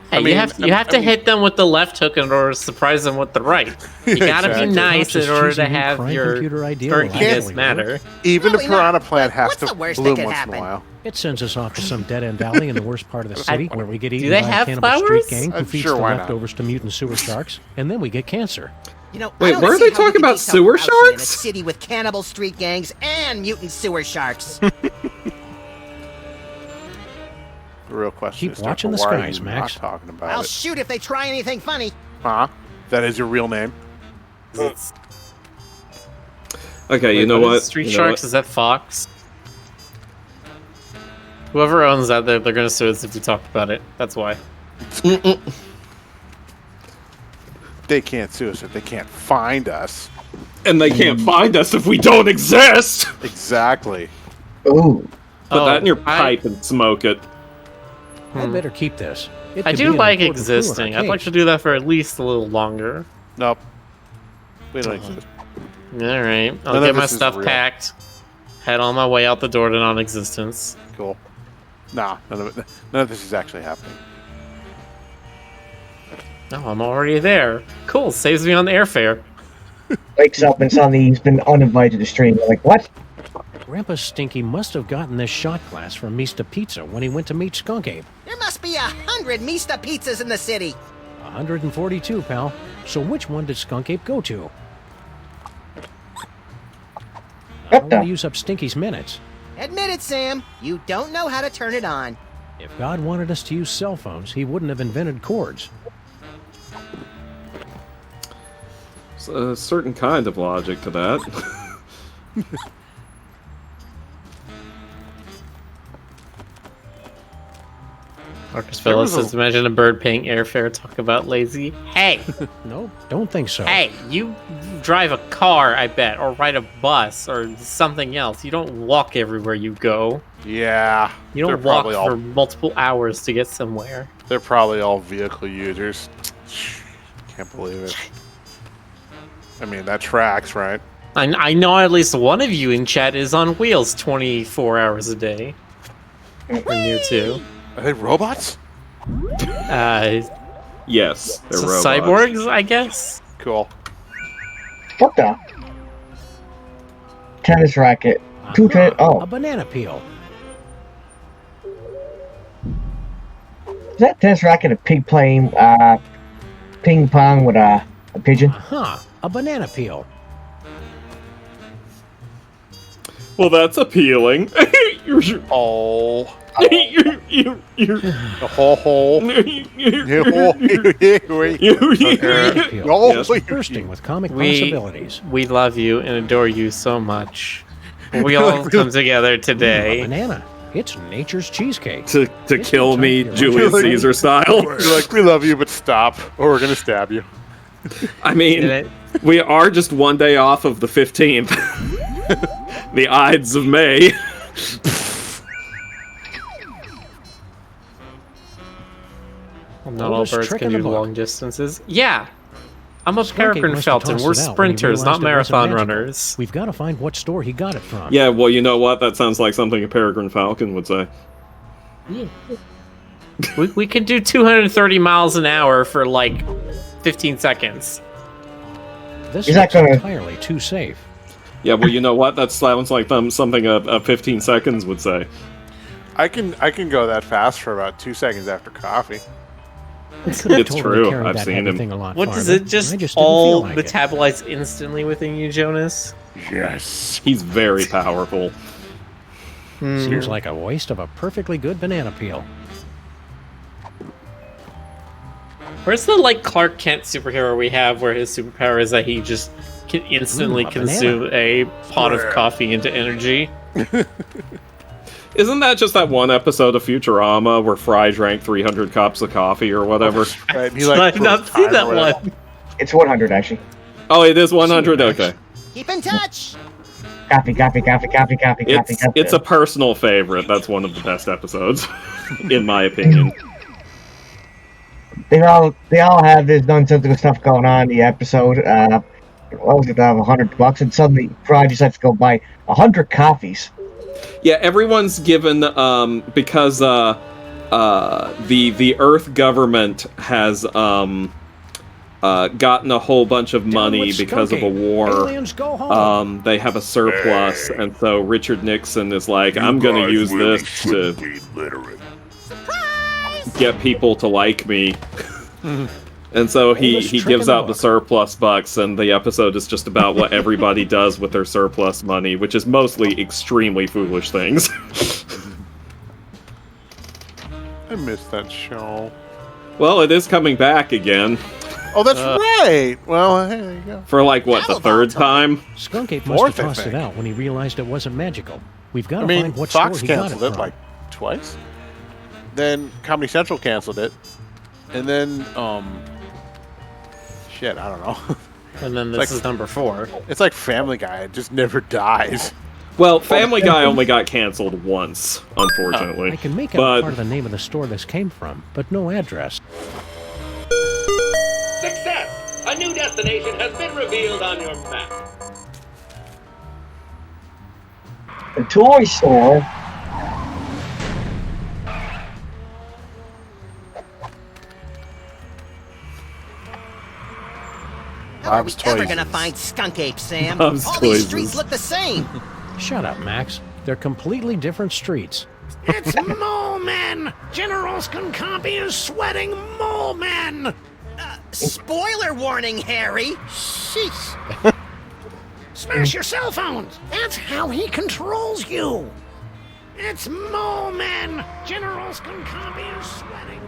Hey, I mean, you have to hit them with the left hook in order to surprise them with the right. You gotta Exactly. be nice Just in order to choosing have crime your computer idea will perkiness actually matter. Even Really the piranha not. plant has What's to the worst that bloom could once in happen? a while. It sends us off to some dead-end alley in the worst part of the city where we get eaten they by a have cannibal flowers? street gang who I'm feeds sure, the why not? leftovers to mutant sewer sharks, and then we get cancer. You know, Wait, I don't were see they how talking you can about be so sewer grouchy in a sharks? city with cannibal street gangs and mutant sewer sharks. The real question Keep is, watching the why are skies, you Max. not talking about I'll it? shoot if they try anything funny. Huh? That is your real name? Okay, you know Wait, what? is Street You know Sharks, what? is that Fox? Whoever owns that, they're going to sue us if we talk about it. That's why. They can't sue us if they can't find us. And they can't find us if we don't exist! Exactly. Ooh. Put that in your pipe and smoke it. I better keep this. It I could do be an like important clue in our existing. I'd like case. to do that for at least a little longer. Nope. We don't exist. Alright. I'll None get of my this is stuff real. packed. Head on my way out the door to non-existence. Cool. Nah, none of this is actually happening. Oh, I'm already there. Cool. Saves me on the airfare. Wakes up and suddenly he's been uninvited to stream. You're like, what? Grandpa Stinky must have gotten this shot glass from Mista Pizza when he went to meet Skunk Ape. There must be 100 Mista pizzas in the city. 142, pal. So which one did Skunk Ape go to? I don't want to use up Stinky's minutes. Admit it, Sam. You don't know how to turn it on. If God wanted us to use cell phones, he wouldn't have invented cords. There's a certain kind of logic to that. Marcus Phillips says, imagine a bird paying airfare, talk about lazy. Hey! Nope, don't think so. Hey, you drive a car, I bet, or ride a bus, or something else. You don't walk everywhere you go. Yeah. You don't walk for multiple hours to get somewhere. They're probably all vehicle users. Can't believe it. I mean, that tracks, right? I know at least one of you in chat is on wheels 24 hours a day. Or near to. Are they robots? Yes, they're robots. Cyborgs, I guess? Cool. What the? Tennis racket. Two tennis. Oh. A banana peel. Is that tennis racket a pig playing ping pong with a pigeon? Huh. A banana peel. Well, that's appealing. Oh. Yes, bursting with comic possibilities. We love you and adore you so much. We all come together A today. banana. It's nature's cheesecake. To kill me, Julius Caesar style. You're like, we love you, but stop, or we're gonna stab you. I mean, we are just one day off of the 15th. The Ides of May. Not all birds can do long distances. Yeah. I'm a Skunk Ape peregrine must have falcon. tossed We're it out when he sprinters, not realized it wasn't marathon magical. runners. We've got to find what store he got it from. Yeah, well, you know what? That sounds like something a peregrine falcon would say. We could do 230 miles an hour for like 15 seconds. This He's looks not gonna- entirely too safe. Yeah, well, you know what? That sounds like something a 15 seconds would say. I can go that fast for about 2 seconds after coffee. It's Totally true. carried I've that seen heavy him. thing a lot What does farther. it just I just didn't all feel like it. metabolize instantly within you, Jonas? Yes. He's very powerful. Seems like a waste of a perfectly good banana peel. Where's the like Clark Kent superhero we have where his superpower is that he just can instantly Ooh, a consume a pot of coffee into energy? Isn't that just that one episode of Futurama where Fry drank 300 cups of coffee or whatever? Right, he, I've not seen that one. one. It's 100 actually. Oh, it is 100? Okay. Keep in touch. Copy, copy, copy, copy, copy, copy, copy. It's a personal favorite. That's one of the best episodes, in my opinion. They all have this nonsensical stuff going on in the episode. What was it? $100, and suddenly Fry decides to go buy 100 coffees. Yeah, everyone's given because the Earth government has gotten a whole bunch of money because of a war. Aliens go home. They have a surplus, and so Richard Nixon is like, I'm going to use this to get people to like me. And so he gives out the surplus bucks, and the episode is just about what everybody does with their surplus money, which is mostly extremely foolish things. I missed that show. Well, it is coming back again. Oh, that's right. Well, hey, there you go. For like, what, the third time? Skunk Ape must Fourth, have I tossed it think. out when he realized it wasn't magical. We've got I to mean, find what store Fox he got it canceled it from. like twice. Then Comedy Central canceled it, and then shit, I don't know. And then this is number 4. It's like Family Guy; it just never dies. Well, Family Guy only got canceled once, unfortunately. I can make out but part of the name of the store this came from, but no address. Success! A new destination has been revealed on your map. The toy store. How are we Bob's ever Toys. gonna find Skunk Ape, Sam? Bob's All these Toys. streets look the same. Shut up, Max. They're completely different streets. It's Mole Men! General Skunkapi is sweating Mole Men! Spoiler warning, Harry. Sheesh. Smash your cell phones! That's how he controls you! It's Mole Men! General Skunkapi is sweating.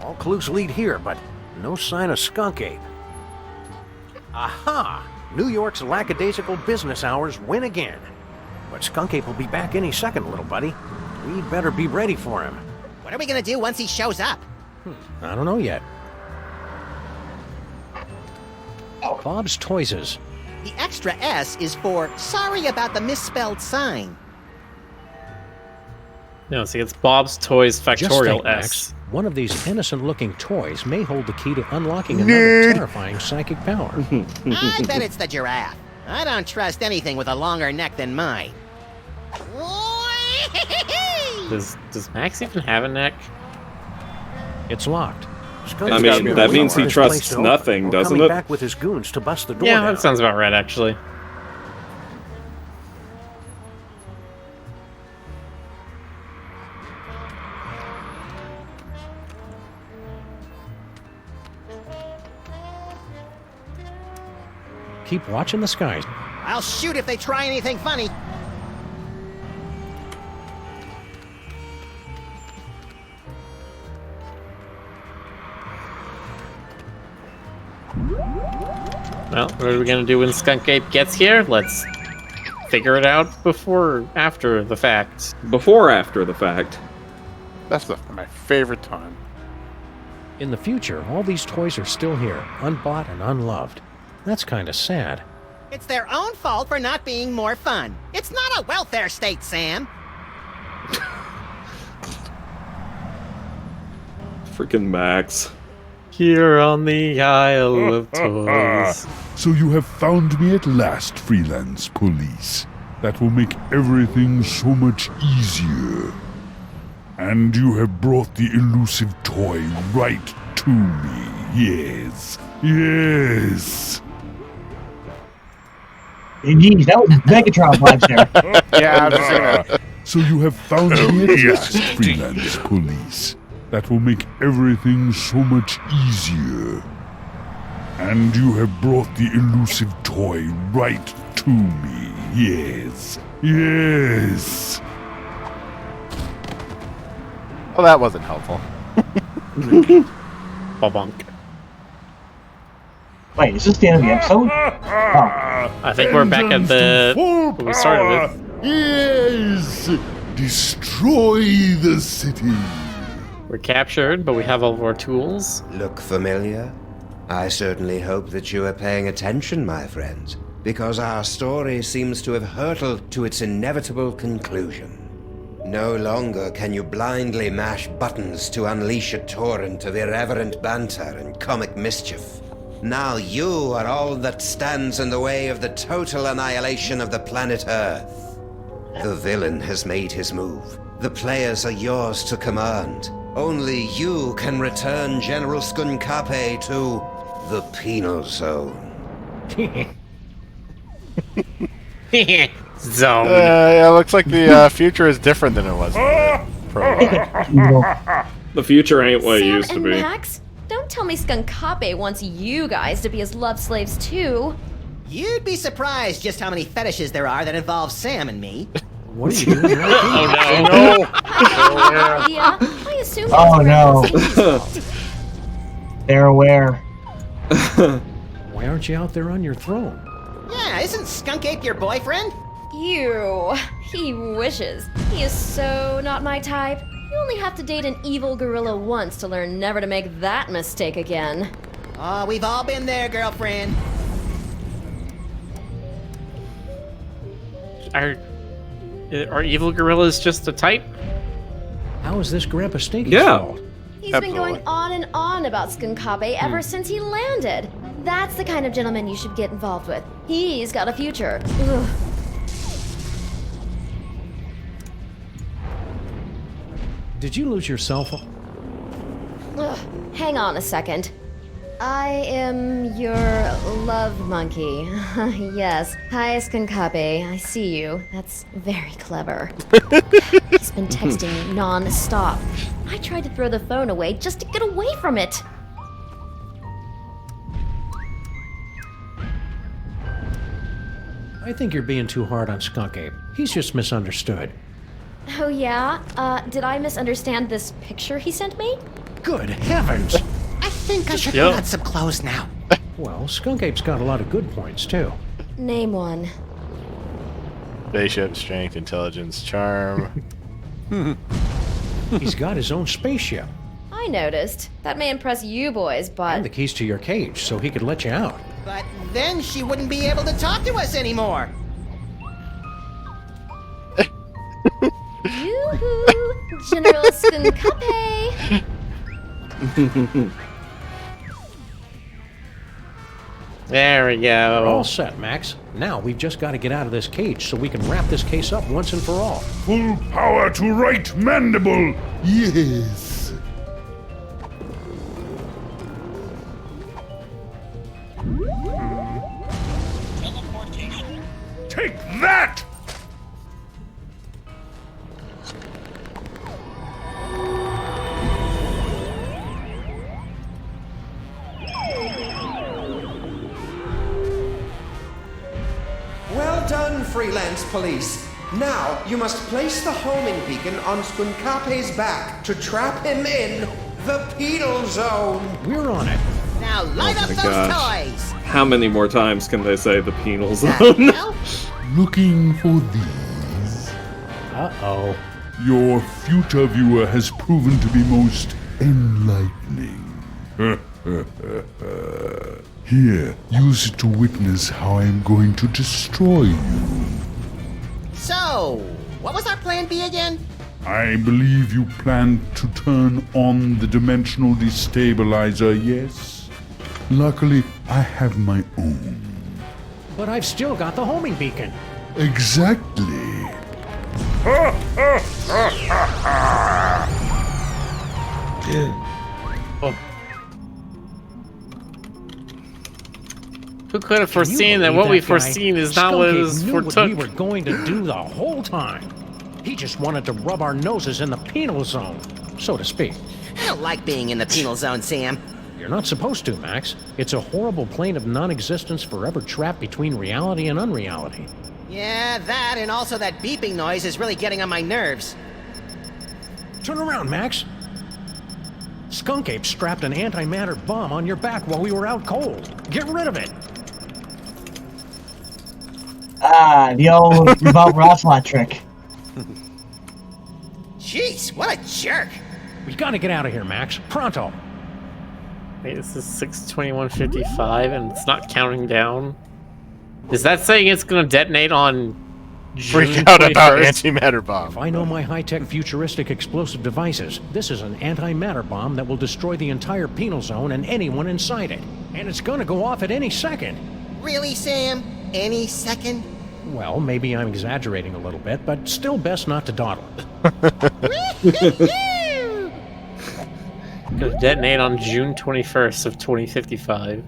All clues lead here, but no sign of Skunk Ape. Aha! New York's lackadaisical business hours win again. But Skunk Ape will be back any second, little buddy. We'd better be ready for him. What are we gonna do once he shows up? I don't know yet. Bob's Toyses. The extra S is for sorry about the misspelled sign. No, see, it's Bob's Toys Just Factorial think, Max, S. one of these innocent-looking toys may hold the key to unlocking another terrifying psychic power. I bet it's the giraffe. I don't trust anything with a longer neck than mine. Does Max even have a neck? It's locked. I mean, that means he trusts nothing, doesn't coming it? back with his goons to bust the door Yeah, down. that sounds about right, actually. Keep watching the skies. I'll shoot if they try anything funny. Well, what are we gonna do when Skunk Ape gets here? Let's figure it out before or after the fact. Before or after the fact? That's my favorite time. In the future, all these toys are still here, unbought and unloved. That's kind of sad. It's their own fault for not being more fun. It's not a welfare state, Sam. Freaking Max. Here on the Isle of Toys. So you have found me at last, freelance police. That will make everything so much easier. And you have brought the elusive toy right to me. Yes. Yes. Jeez, that was Megatron vibes there. Yeah, I'm just saying. So you have found me at last, freelance police. That will make everything so much easier. And you have brought the elusive toy right to me. Yes. Yes. Well, that wasn't helpful. Bonk. Wait, is this the end of the episode? Oh. I think we're back at the what we started with. Yes. Destroy the city. We're captured, but we have all of our tools. Look familiar? I certainly hope that you are paying attention, my friends, because our story seems to have hurtled to its inevitable conclusion. No longer can you blindly mash buttons to unleash a torrent of irreverent banter and comic mischief. Now you are all that stands in the way of the total annihilation of the planet Earth. The villain has made his move. The players are yours to command. Only you can return General Skunkapi to the penal zone. Zone. Yeah, looks like the future is different than it was. The future ain't what it Sam used to and be. Max, don't tell me Skunkapi wants you guys to be his love slaves too. You'd be surprised just how many fetishes there are that involve Sam and me. What are you doing here? Oh no. I assume Oh no. They're aware. Why aren't you out there on your throne? Yeah, isn't Skunk Ape your boyfriend? Ew. He wishes. He is so not my type. You only have to date an evil gorilla once to learn never to make that mistake again. Oh, we've all been there, girlfriend. Are evil gorillas just a type? How is this Grandpa Stinky's Yeah. fault? He's been going on and on about Skunkabe ever since he landed. That's the kind of gentleman you should get involved with. He's got a future. Ugh. Did you lose your cell phone? Ugh. Hang on a second. I am your love monkey. Yes. Hi, Skunkabe. I see you. That's very clever. He's been texting non-stop. I tried to throw the phone away just to get away from it. I think you're being too hard on Skunk Ape. He's just misunderstood. Oh yeah? Did I misunderstand this picture he sent me? Good heavens! I think I should put on some clothes now. Well, Skunk Ape's got a lot of good points, too. Name one. Spaceship, strength, intelligence, charm. He's got his own spaceship. I noticed. That may impress you boys, but... And the keys to your cage, so he could let you out. But then she wouldn't be able to talk to us anymore. Yoo-hoo! General Skunkabe! There we We're all go. set, Max. Now we've just got to get out of this cage so we can wrap this case up once and for all. Full power to right mandible! Yes! Take that! Well done, freelance police. Now, you must place the homing beacon on Skunkape's back to trap him in the penal zone. We're on it. Now light Oh up my those gosh. toys. How many more times can they say the penal zone? Looking for these. Uh-oh. Your future viewer has proven to be most enlightening. Here, use it to witness how I am going to destroy you. So, what was our plan B again? I believe you plan to turn on the dimensional destabilizer, yes? Luckily, I have my own. But I've still got the homing beacon. Exactly. Who could have Can you foreseen that believe what we've guy? foreseen is not Skunk what it Ape was knew what foretook? we were going to do the whole time. He just wanted to rub our noses in the penal zone, so to speak. I don't like being in the penal zone, Sam. You're not supposed to, Max. It's a horrible plane of non-existence forever trapped between reality and unreality. Yeah, that and also that beeping noise is really getting on my nerves. Turn around, Max. Skunk Ape strapped an antimatter bomb on your back while we were out cold. Get rid of it. Ah, the old revolver ocelot trick. Jeez, what a jerk. We gotta get out of here, Max. Pronto. Wait, this is 6:21:55 and it's not counting down. Is that saying it's gonna detonate on June Freak out about 21st? antimatter bomb. If I know my high-tech futuristic explosive devices, this is an antimatter bomb that will destroy the entire penal zone and anyone inside it. And it's gonna go off at any second. Really, Sam? Any second? Well, maybe I'm exaggerating a little bit, but still best not to dawdle. Gonna detonate on June 21st of 2055.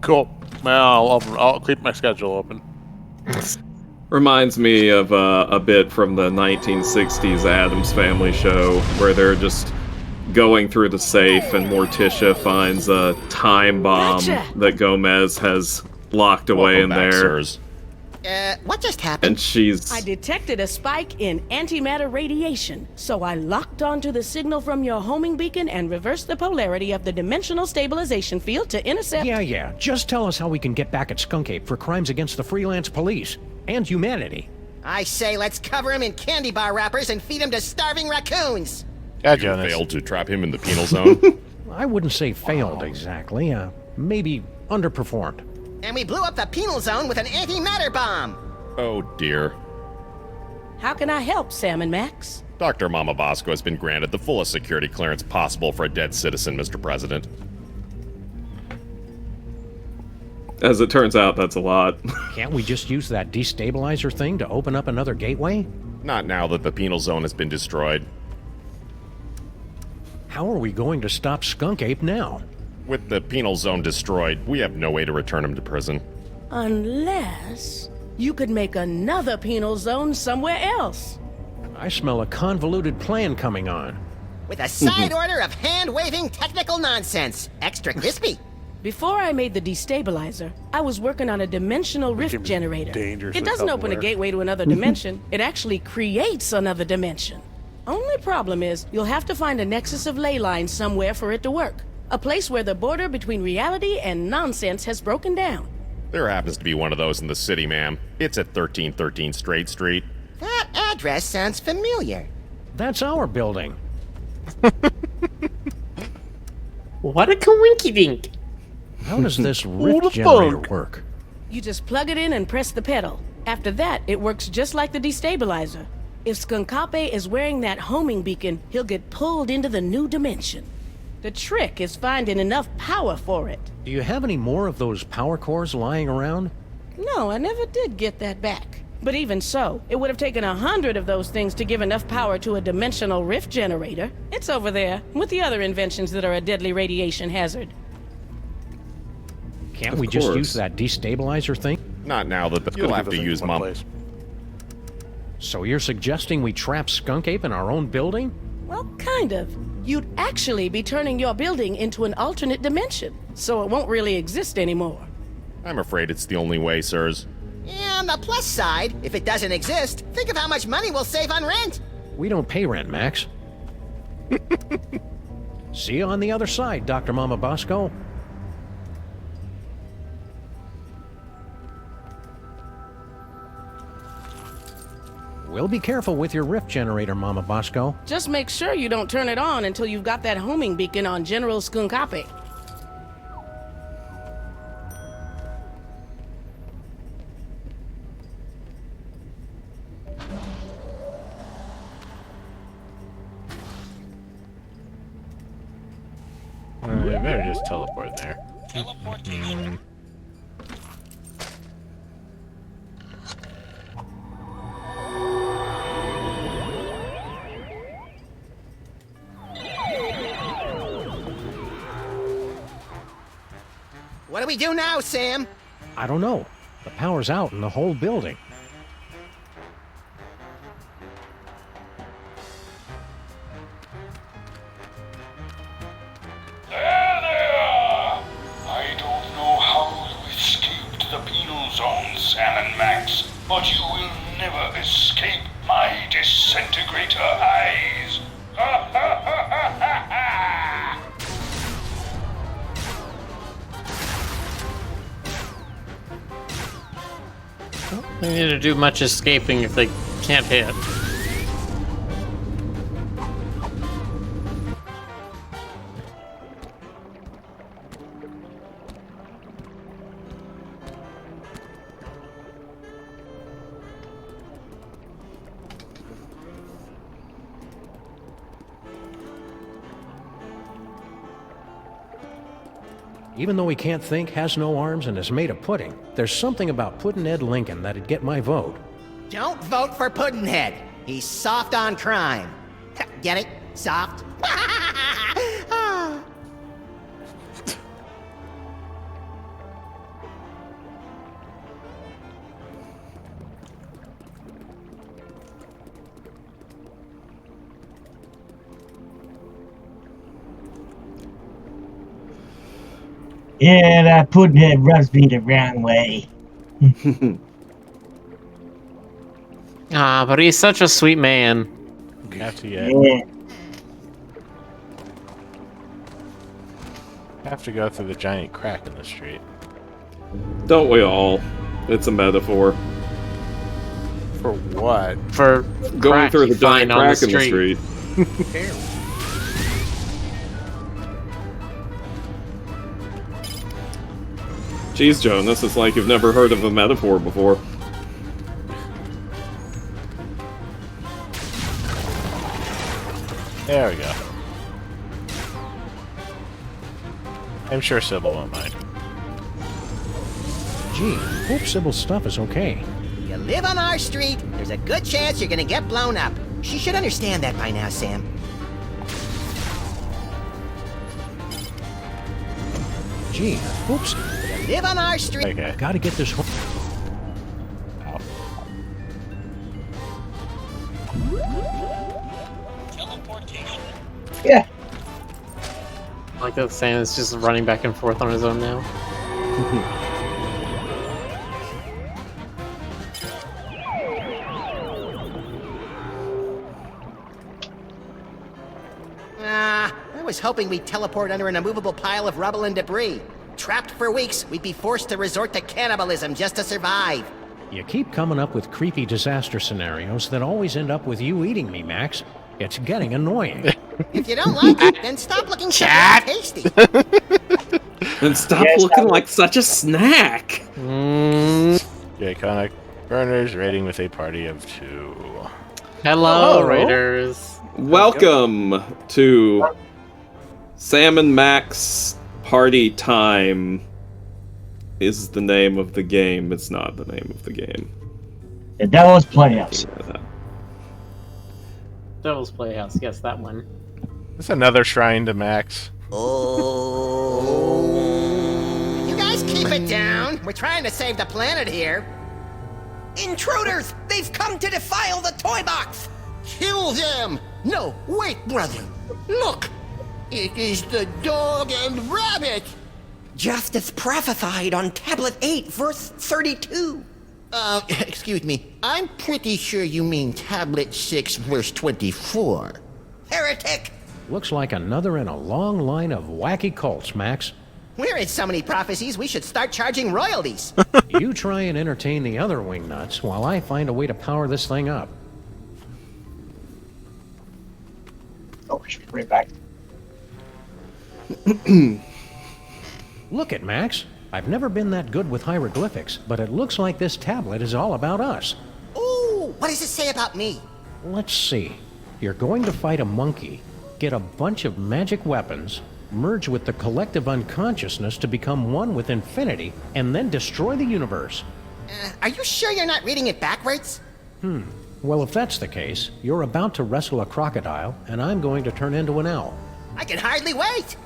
Cool. Well, I'll keep my schedule open. Reminds me of a bit from the 1960s Addams Family show where they're just going through the safe and Morticia finds a time bomb that Gomez has locked away in there. What just happened? And she's... I detected a spike in antimatter radiation, so I locked onto the signal from your homing beacon and reversed the polarity of the dimensional stabilization field to intercept... Yeah. Just tell us how we can get back at Skunk Ape for crimes against the freelance police and humanity. I say let's cover him in candy bar wrappers and feed him to starving raccoons. Yeah, You Jonas. failed to trap him in the penal zone. I wouldn't say failed exactly. Maybe underperformed. And we blew up the penal zone with an antimatter bomb. Oh dear. How can I help, Sam and Max? Dr. Mama Bosco has been granted the fullest security clearance possible for a dead citizen, Mr. President. As it turns out, that's a lot. Can't we just use that destabilizer thing to open up another gateway? Not now that the penal zone has been destroyed. How are we going to stop Skunk Ape now? With the penal zone destroyed, we have no way to return him to prison. Unless you could make another penal zone somewhere else. I smell a convoluted plan coming on. With a side order of hand-waving technical nonsense. Extra crispy. Before I made the destabilizer, I was working on a dimensional rift generator. It doesn't open a gateway to another dimension. It actually creates another dimension. Only problem is, you'll have to find a nexus of ley lines somewhere for it to work. A place where the border between reality and nonsense has broken down. There happens to be one of those in the city, ma'am. It's at 1313 Straight Street. That address sounds familiar. That's our building. What a coinkydink. How does this rift generator work? You just plug it in and press the pedal. After that, it works just like the destabilizer. If Skunkape is wearing that homing beacon, he'll get pulled into the new dimension. The trick is finding enough power for it. Do you have any more of those power cores lying around? No, I never did get that back. But even so, it would have taken 100 of those things to give enough power to a dimensional rift generator. It's over there, with the other inventions that are a deadly radiation hazard. Can't we just use that destabilizer thing? Not now that you'll have to use Mom. So you're suggesting we trap Skunk Ape in our own building? Well, kind of. You'd actually be turning your building into an alternate dimension, so it won't really exist anymore. I'm afraid it's the only way, sirs. Yeah, on the plus side, if it doesn't exist, think of how much money we'll save on rent. We don't pay rent, Max. See you on the other side, Dr. Mama Bosco. We'll be careful with your rift generator, Mama Bosco. Just make sure you don't turn it on until you've got that homing beacon on General Skunkape. We better just teleport there. What do we do now, Sam? I don't know. The power's out in the whole building. I don't know how you escaped the penal zone, Sam and Max, but you will never escape my disintegrator eyes. Ha ha ha ha ha ha! They need to do much escaping if they can't hit. Even though he can't think, has no arms, and is made of pudding, there's something about Puddinhead Lincoln that'd get my vote. Don't vote for Puddinhead. He's soft on crime. Get it? Soft? Yeah, that Puddinhead rubs me the wrong way. Ah, but he's such a sweet man. Have to go through the giant crack in the street. Don't we all? It's a metaphor. For what? For Going crack through you the giant find on crack in the street. Jeez, Jonas, it's like you've never heard of a metaphor before. There we go. I'm sure Sybil won't mind. Gee, hope Sybil's stuff is okay. You live on our street, there's a good chance you're gonna get blown up. She should understand that by now, Sam. Gee, oops. You live on our street. Okay. Gotta get this home. Yeah. Like that Sam is just running back and forth on his own now. I was hoping we'd teleport under an immovable pile of rubble and debris. Trapped for weeks, we'd be forced to resort to cannibalism just to survive. You keep coming up with creepy disaster scenarios that always end up with you eating me, Max. It's getting annoying. If you don't like it, then stop looking so tasty. And stop looking like such a snack. The iconic burners raiding with a party of 2. Hello, Raiders. Welcome to Sam and Max Party Time is the name of the game. It's not the name of the game. The Devil's Playhouse. Devil's Playhouse, yes, that one. It's another shrine to Max. Oh. You guys keep it down. We're trying to save the planet here. Intruders! They've come to defile the toy box! Kill them! No, wait, brother. Look! It is the dog and rabbit! Just as prophesied on Tablet 8, verse 32. Excuse me. I'm pretty sure you mean Tablet 6, verse 24. Heretic! Looks like another in a long line of wacky cults, Max. We're in so many prophecies, we should start charging royalties. You try and entertain the other wingnuts while I find a way to power this thing up. Oh, we should bring it back. Look at Max. I've never been that good with hieroglyphics, but it looks like this tablet is all about us. Ooh, what does it say about me? Let's see. You're going to fight a monkey, get a bunch of magic weapons, merge with the collective unconsciousness to become one with infinity, and then destroy the universe. Are you sure you're not reading it backwards? Well, if that's the case, you're about to wrestle a crocodile, and I'm going to turn into an owl. I can hardly wait!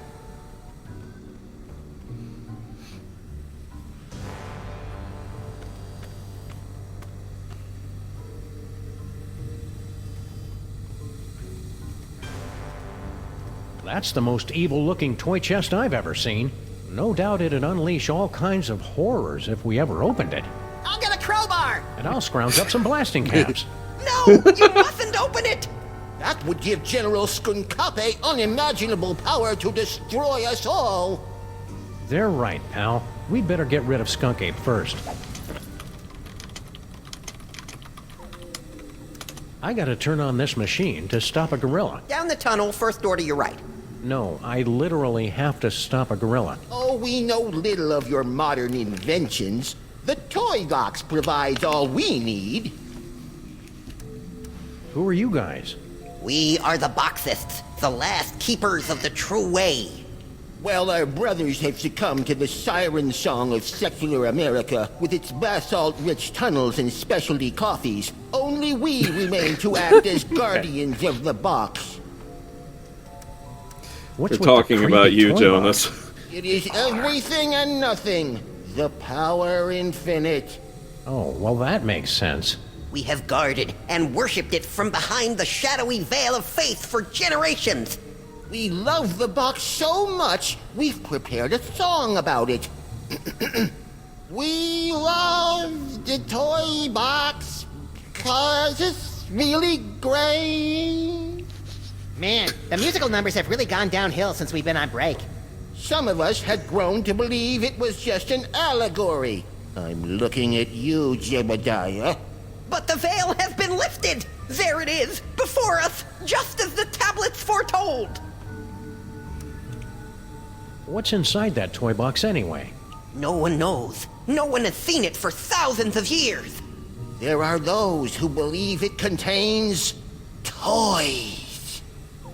That's the most evil-looking toy chest I've ever seen. No doubt it'd unleash all kinds of horrors if we ever opened it. I'll get a crowbar! And I'll scrounge up some blasting caps. No, you mustn't open it! That would give General Skunkape unimaginable power to destroy us all. They're right, pal. We'd better get rid of Skunkape first. I gotta turn on this machine to stop a gorilla. Down the tunnel, first door to your right. No, I literally have to stop a gorilla. Oh, we know little of your modern inventions. The toy box provides all we need. Who are you guys? We are the Boxists, the last keepers of the true way. Well, our brothers have succumbed to the siren song of secular America with its basalt-rich tunnels and specialty coffees. Only we remain to act as guardians of the box. We're talking about you, Jonas. It is everything and nothing. The power infinite. Oh, well that makes sense. We have guarded and worshipped it from behind the shadowy veil of faith for generations. We love the box so much, we've prepared a song about it. We love the toy box because it's really great. Man, the musical numbers have really gone downhill since we've been on break. Some of us had grown to believe it was just an allegory. I'm looking at you, Jebediah. But the veil has been lifted! There it is, before us, just as the tablets foretold! What's inside that toy box anyway? No one knows. No one has seen it for thousands of years. There are those who believe it contains toys.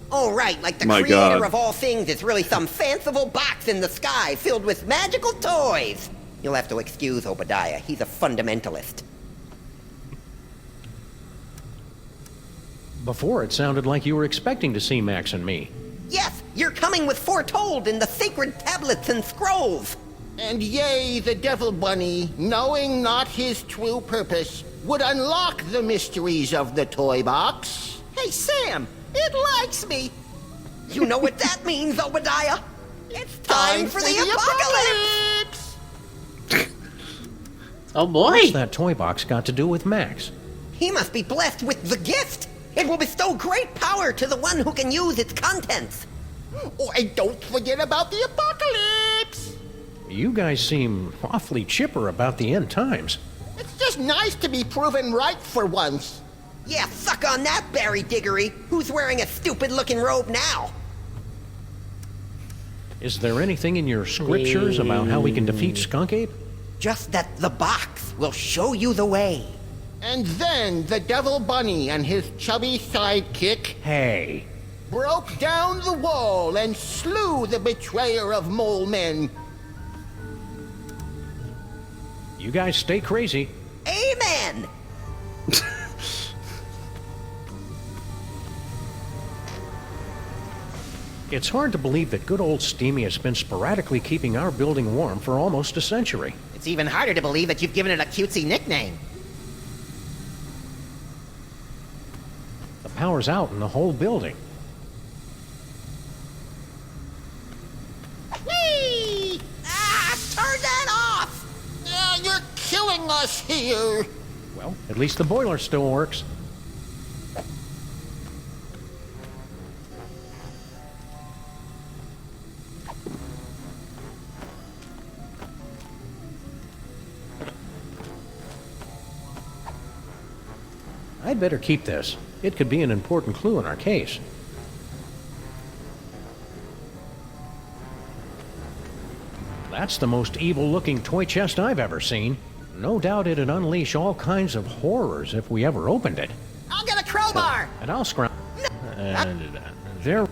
Oh, right, like the My creator God. of all things is really some fanciful box in the sky filled with magical toys. You'll have to excuse Obadiah. He's a fundamentalist. Before it sounded like you were expecting to see Max and me. Yes, you're coming with foretold in the sacred tablets and scrolls. And yea, the Devil Bunny, knowing not his true purpose, would unlock the mysteries of the toy box. Hey, Sam, it likes me. You know what that means, Obadiah? It's time for the apocalypse! Oh boy! What's that toy box got to do with Max? He must be blessed with the gift. It will bestow great power to the one who can use its contents. Oh, and don't forget about the apocalypse! You guys seem awfully chipper about the end times. It's just nice to be proven right for once. Yeah, suck on that, Barry Diggory. Who's wearing a stupid-looking robe now? Is there anything in your scriptures about how we can defeat Skunk Ape? Just that the box will show you the way. And then the Devil Bunny and his chubby sidekick Hey. broke down the wall and slew the betrayer of mole men. You guys stay crazy. Amen! It's hard to believe that good old Steamy has been sporadically keeping our building warm for almost a century. It's even harder to believe that you've given it a cutesy nickname. The power's out in the whole building. Whee! Turn that off! You're killing us here. Well, at least the boiler still works. I'd better keep this. It could be an important clue in our case. That's the most evil-looking toy chest I've ever seen. No doubt it'd unleash all kinds of horrors if we ever opened it. I'll get a crowbar! And I'll scrounge. There.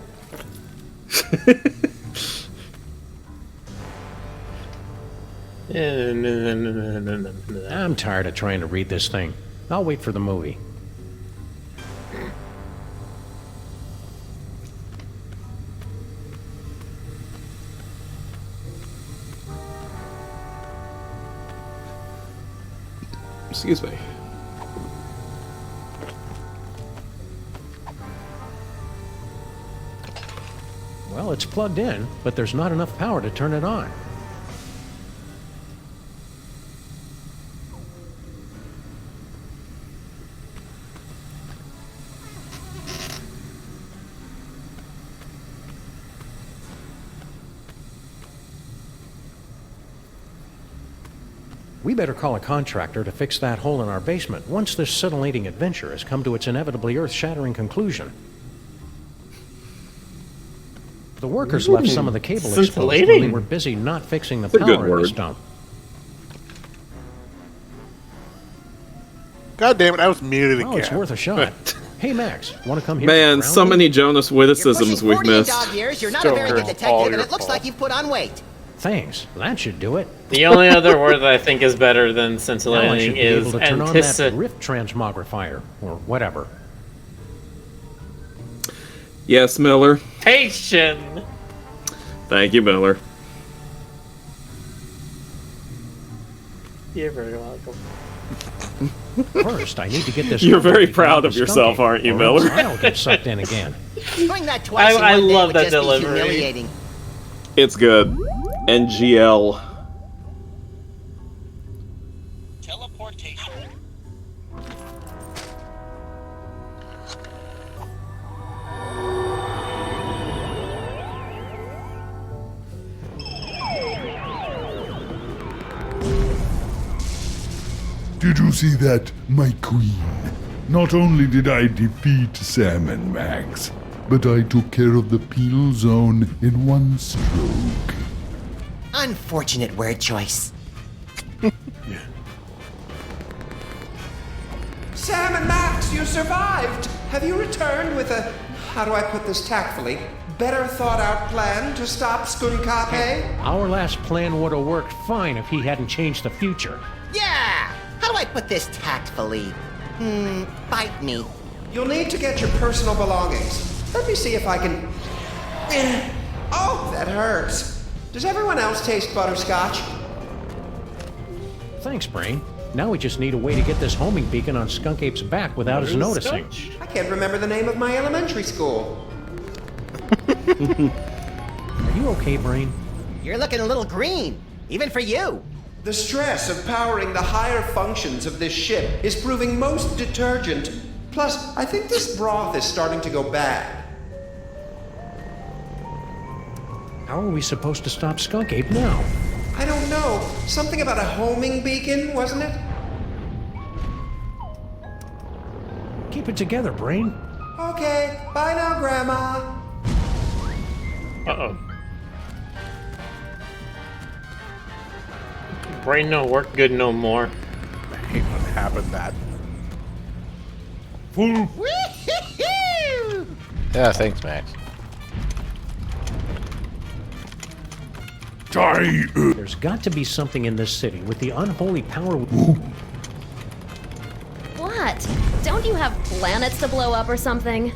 I'm tired of trying to read this thing. I'll wait for the movie. Excuse me. Well, it's plugged in, but there's not enough power to turn it on. We better call a contractor to fix that hole in our basement once this scintillating adventure has come to its inevitably earth-shattering conclusion. The workers left some of the cable exposed when they were busy not fixing the power in this dump. God damn it, I was muted again. Oh, it's worth a shot. Hey, Max, want to come here? Man, so many Jonas witticisms we've 40 in missed. dog years, you're not a very good detective, and it looks like you've put on weight. Thanks. That should do it. The only other word that I think is better than Now I scintillating should be is able to turn on that rift transmogrifier, or whatever. Yes, Miller. anticipation. Thank you, Miller. You're very welcome. First, I need to get this. You're very proud of yourself, aren't you, Miller? I'll get sucked in again. Doing that twice in I one day love would that just delivery. be humiliating. It's good. NGL. Teleportation. Did Did you see that, my queen? Not only did I defeat Sam and Max, but I took care of the penal zone in one stroke. Unfortunate word choice. Sam and Max, you survived! Have you returned with a, how do I put this tactfully, better thought out plan to stop Skunkape? Our last plan would have worked fine if he hadn't changed the future. Yeah! How do I put this tactfully? Bite me. You'll need to get your personal belongings. Let me see if I can... Oh, that hurts. Does everyone else taste butterscotch? Thanks, Brain. Now we just need a way to get this homing beacon on Skunk Ape's back without us noticing. I can't remember the name of my elementary school. Are you okay, Brain? You're looking a little green, even for you. The stress of powering the higher functions of this ship is proving most detergent. Plus, I think this broth is starting to go bad. How are we supposed to stop Skunk Ape now? I don't know. Something about a homing beacon, wasn't it? Keep it together, Brain. Okay, bye now, Grandma. Uh-oh. Brain no work good no more. I hate when it happened that. Full. Yeah, thanks, Max. Die. There's got to be something in this city with the unholy power. What? Don't you have planets to blow up or something?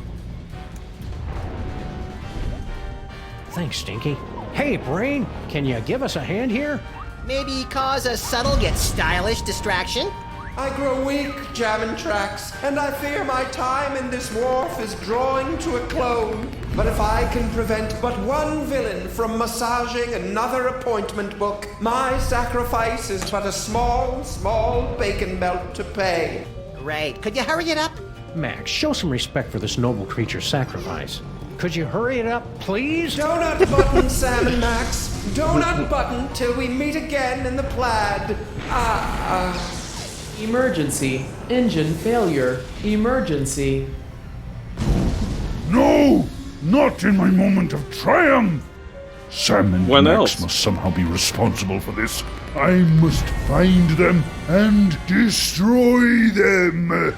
Thanks, Stinky. Hey, Brain, can you give us a hand here? Maybe cause a subtle yet stylish distraction? I grow weak, jamming tracks, and I fear my time in this wharf is drawing to a close. But if I can prevent but one villain from massaging another appointment book, my sacrifice is but a small, small bacon belt to pay. Great. Could you hurry it up? Max, show some respect for this noble creature's sacrifice. Could you hurry it up, please? Donut button, Sam and Max. Donut button till we meet again in the plaid. Emergency. Engine failure. Emergency. No! Not in my moment of triumph! Sam and Max must somehow be responsible for this. I must find them and destroy them!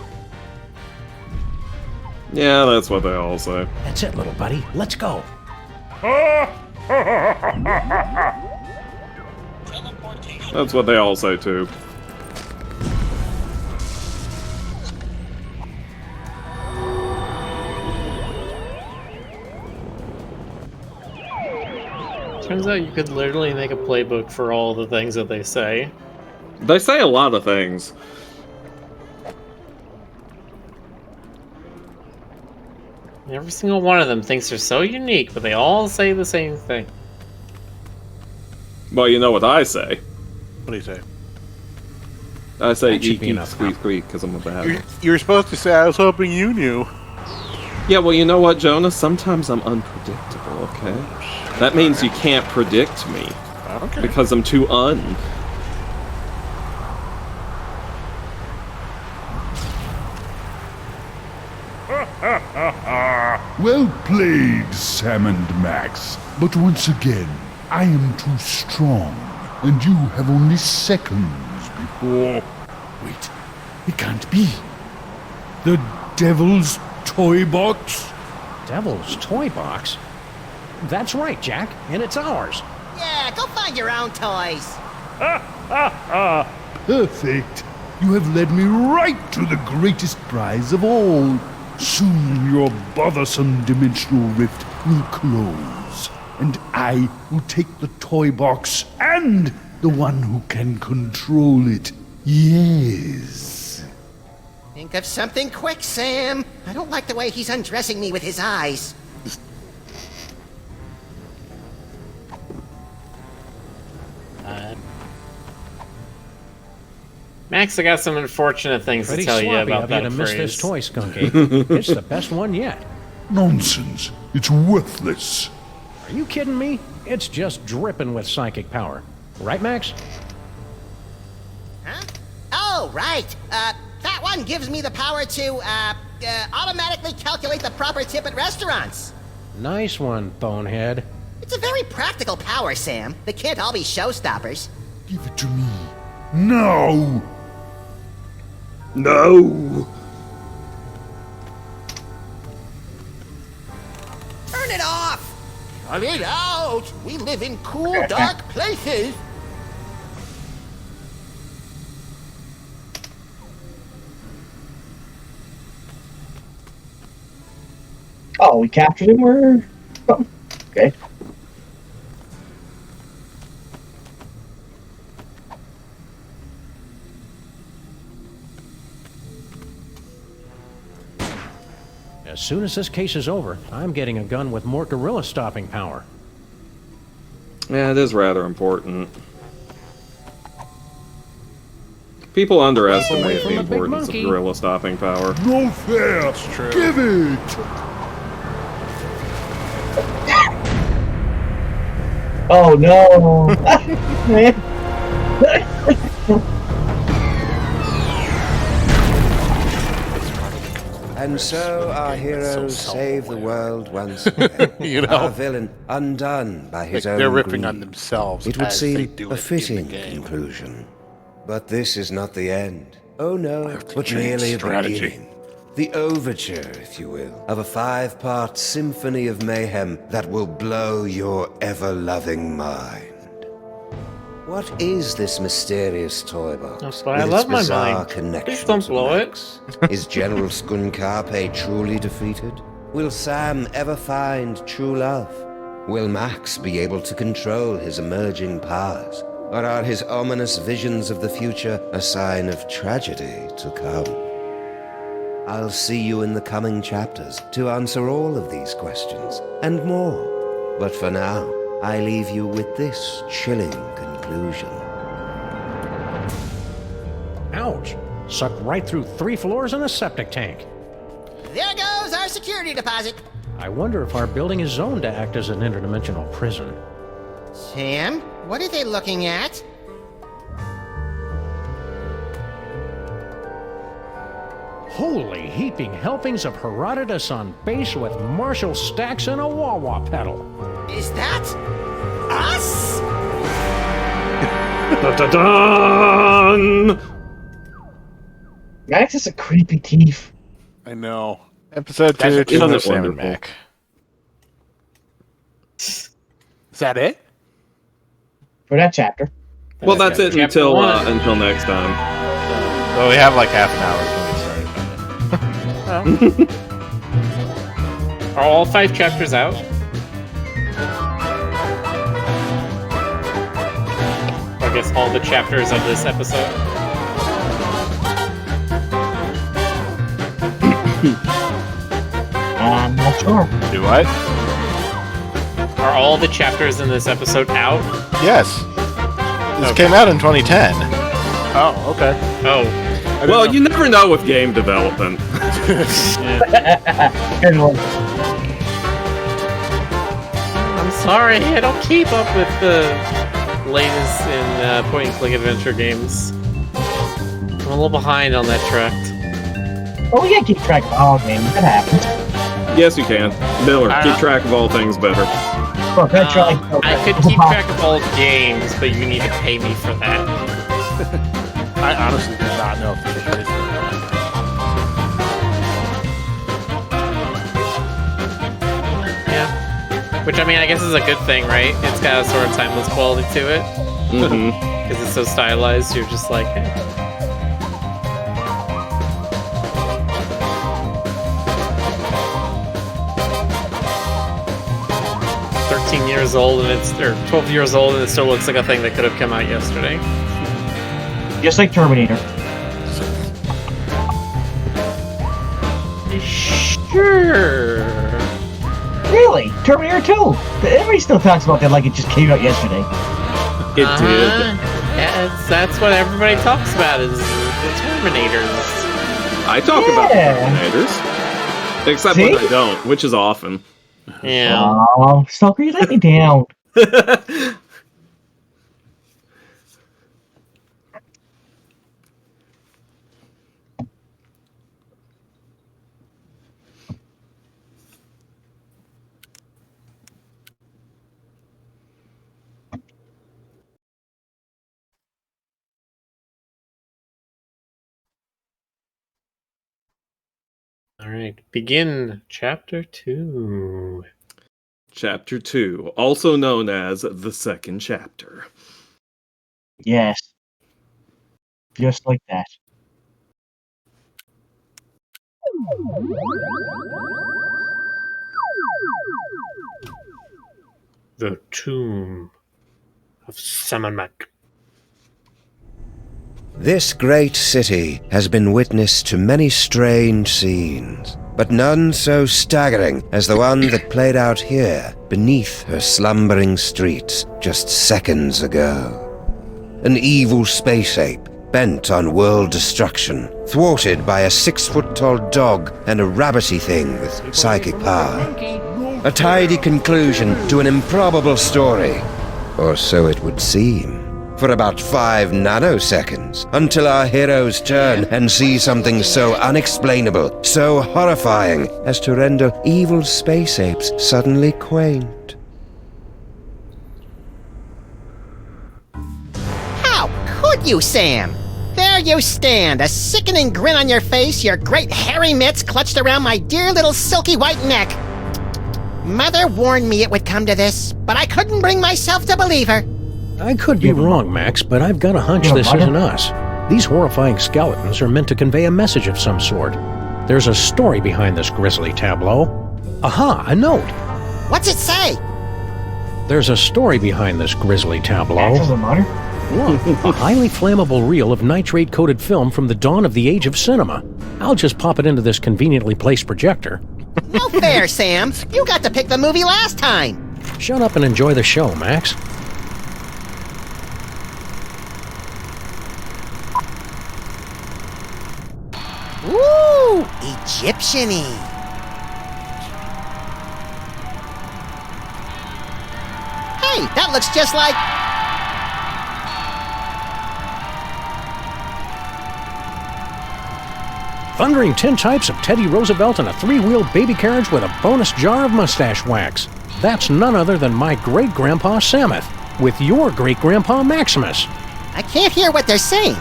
Yeah, that's what they all say. That's it, little buddy. Let's go. That's what they all say, too. Turns out you could literally make a playbook for all the things that they say. They say a lot of things. Every single one of them thinks they're so unique, but they all say the same thing. Well, you know what I say. What do you say? I say That should eek, be eek, enough squeak, squeak, because I'm a bad. You're supposed to say, I was hoping you knew. Yeah, well, you know what, Jonas? Sometimes I'm unpredictable, okay? That means you can't predict me. Okay. Because I'm too Well played, Sam and Max. But once again, I am too strong, and you have only seconds before... Wait, it can't be. The Devil's Toy Box? Devil's Toy Box? That's right, Jack, and it's ours. Yeah, go find your own toys. Perfect. You have led me right to the greatest prize of all. Soon your bothersome dimensional rift will close, and I will take the toy box and the one who can control it. Yes. Think of something quick, Sam. I don't like the way he's undressing me with his eyes. Max, I got some unfortunate things Pretty to tell you sloppy about of you that to phrase. miss this toy, Skunk Ape. It's the best one yet. Nonsense. It's worthless. Are you kidding me? It's just dripping with psychic power. Right, Max? Huh? Oh, Oh, right. That one gives me the power to, automatically calculate the proper tip at restaurants. Nice one, Bonehead. It's a very practical power, Sam. They can't all be showstoppers. Give it to me. No! No! Turn it off! Cut it out! We live in cool, dark places. Oh, we captured him, or... Oh, okay. As soon as this case is over, I'm getting a gun with more gorilla stopping power. Yeah, it is rather important. People underestimate the importance of gorilla stopping power. No fair! That's true. Give it! Oh no! And so our heroes save the world once again. Our villain undone by his own they're ripping greed. on themselves. It would as they seem do a it fitting in the game. conclusion. But this is not the end. Oh no, but change merely a strategy. beginning. The overture, if you will, of a 5-part symphony of mayhem that will blow your ever-loving mind. What is this mysterious toy box? That's why I with love its my bizarre mind. connection Please don't to blow it. Max? Is General Skunkarpe truly defeated? Will Sam ever find true love? Will Max be able to control his emerging powers? Or are his ominous visions of the future a sign of tragedy to come? I'll see you in the coming chapters to answer all of these questions and more. But for now, I leave you with this chilling conclusion. Ouch! Sucked right through 3 floors and a septic tank. There goes our security deposit. I wonder if our building is zoned to act as an interdimensional prison. Sam, what are they looking at? Holy heaping helpings of Herodotus on base with Marshall stacks and a wah-wah pedal. Is that us? Dun-dun-dun! Max is a creepy thief. I know. Episode 2, Isn't Tune it of Sam and wonderful? Mac. Is that it? For that chapter. Well, that's it Chapter until 1. next time. Well, we have like half an hour to get started. Are all 5 chapters out? I guess all the chapters of this episode. I'm not sure. Do what? Are all the chapters in this episode out? Yes. This came out in 2010. Oh, okay. Oh. Well, you never know with game development. Good one. I'm sorry, I don't keep up with the latest in point-and-click adventure games. I'm a little behind on that track. Oh, we gotta keep track of all games. That happens. Yes, you can. Miller, keep track of all things better. Look, I tried. I could keep track of all games, but you need to pay me for that. I honestly do not know if this is right. Yeah. Which, I mean, I guess is a good thing, right? It's got a sort of timeless quality to it. Mm-hmm. Because it's so stylized, you're just like, hey. Years old and it's or 12 years old and it still looks like a thing that could have come out yesterday. Just like Terminator. Sure. Really? Terminator 2? Everybody still talks about that like it just came out yesterday. It did. Yeah, that's what everybody talks about is the Terminators. I talk about the Terminators. Except when I don't, which is often. Yeah. Oh, Stalker, you let me down. All right, begin Chapter 2. Chapter 2, also known as the second chapter. Yes. Just like that. The Tomb of Samamak. This great city has been witness to many strange scenes, but none so staggering as the one that played out here beneath her slumbering streets just seconds ago. An evil space ape bent on world destruction, thwarted by a 6-foot-tall dog and a rabbity thing with psychic power. A tidy conclusion to an improbable story, or so it would seem. For about 5 nanoseconds, until our heroes turn and see something so unexplainable, so horrifying, as to render evil space apes suddenly quaint. How could you, Sam? There you stand, a sickening grin on your face, your great hairy mitts clutched around my dear little silky white neck. Mother warned me it would come to this, but I couldn't bring myself to believe her. I could be wrong, Max, but I've got a hunch this isn't us. These horrifying skeletons are meant to convey a message of some sort. There's a story behind this grisly tableau. Aha, a note. What's it say? There's a story behind this grisly tableau. That doesn't matter. Look, a highly flammable reel of nitrate-coated film from the dawn of the age of cinema. I'll just pop it into this conveniently placed projector. No fair, Sam. You got to pick the movie last time. Shut up and enjoy the show, Max. Ooh, Egyptian-y. Hey, that looks just like... Thundering tintypes of Teddy Roosevelt and a 3-wheeled baby carriage with a bonus jar of mustache wax. That's none other than my great-grandpa Samuth, with your great-grandpa Maximus. I can't hear what they're saying.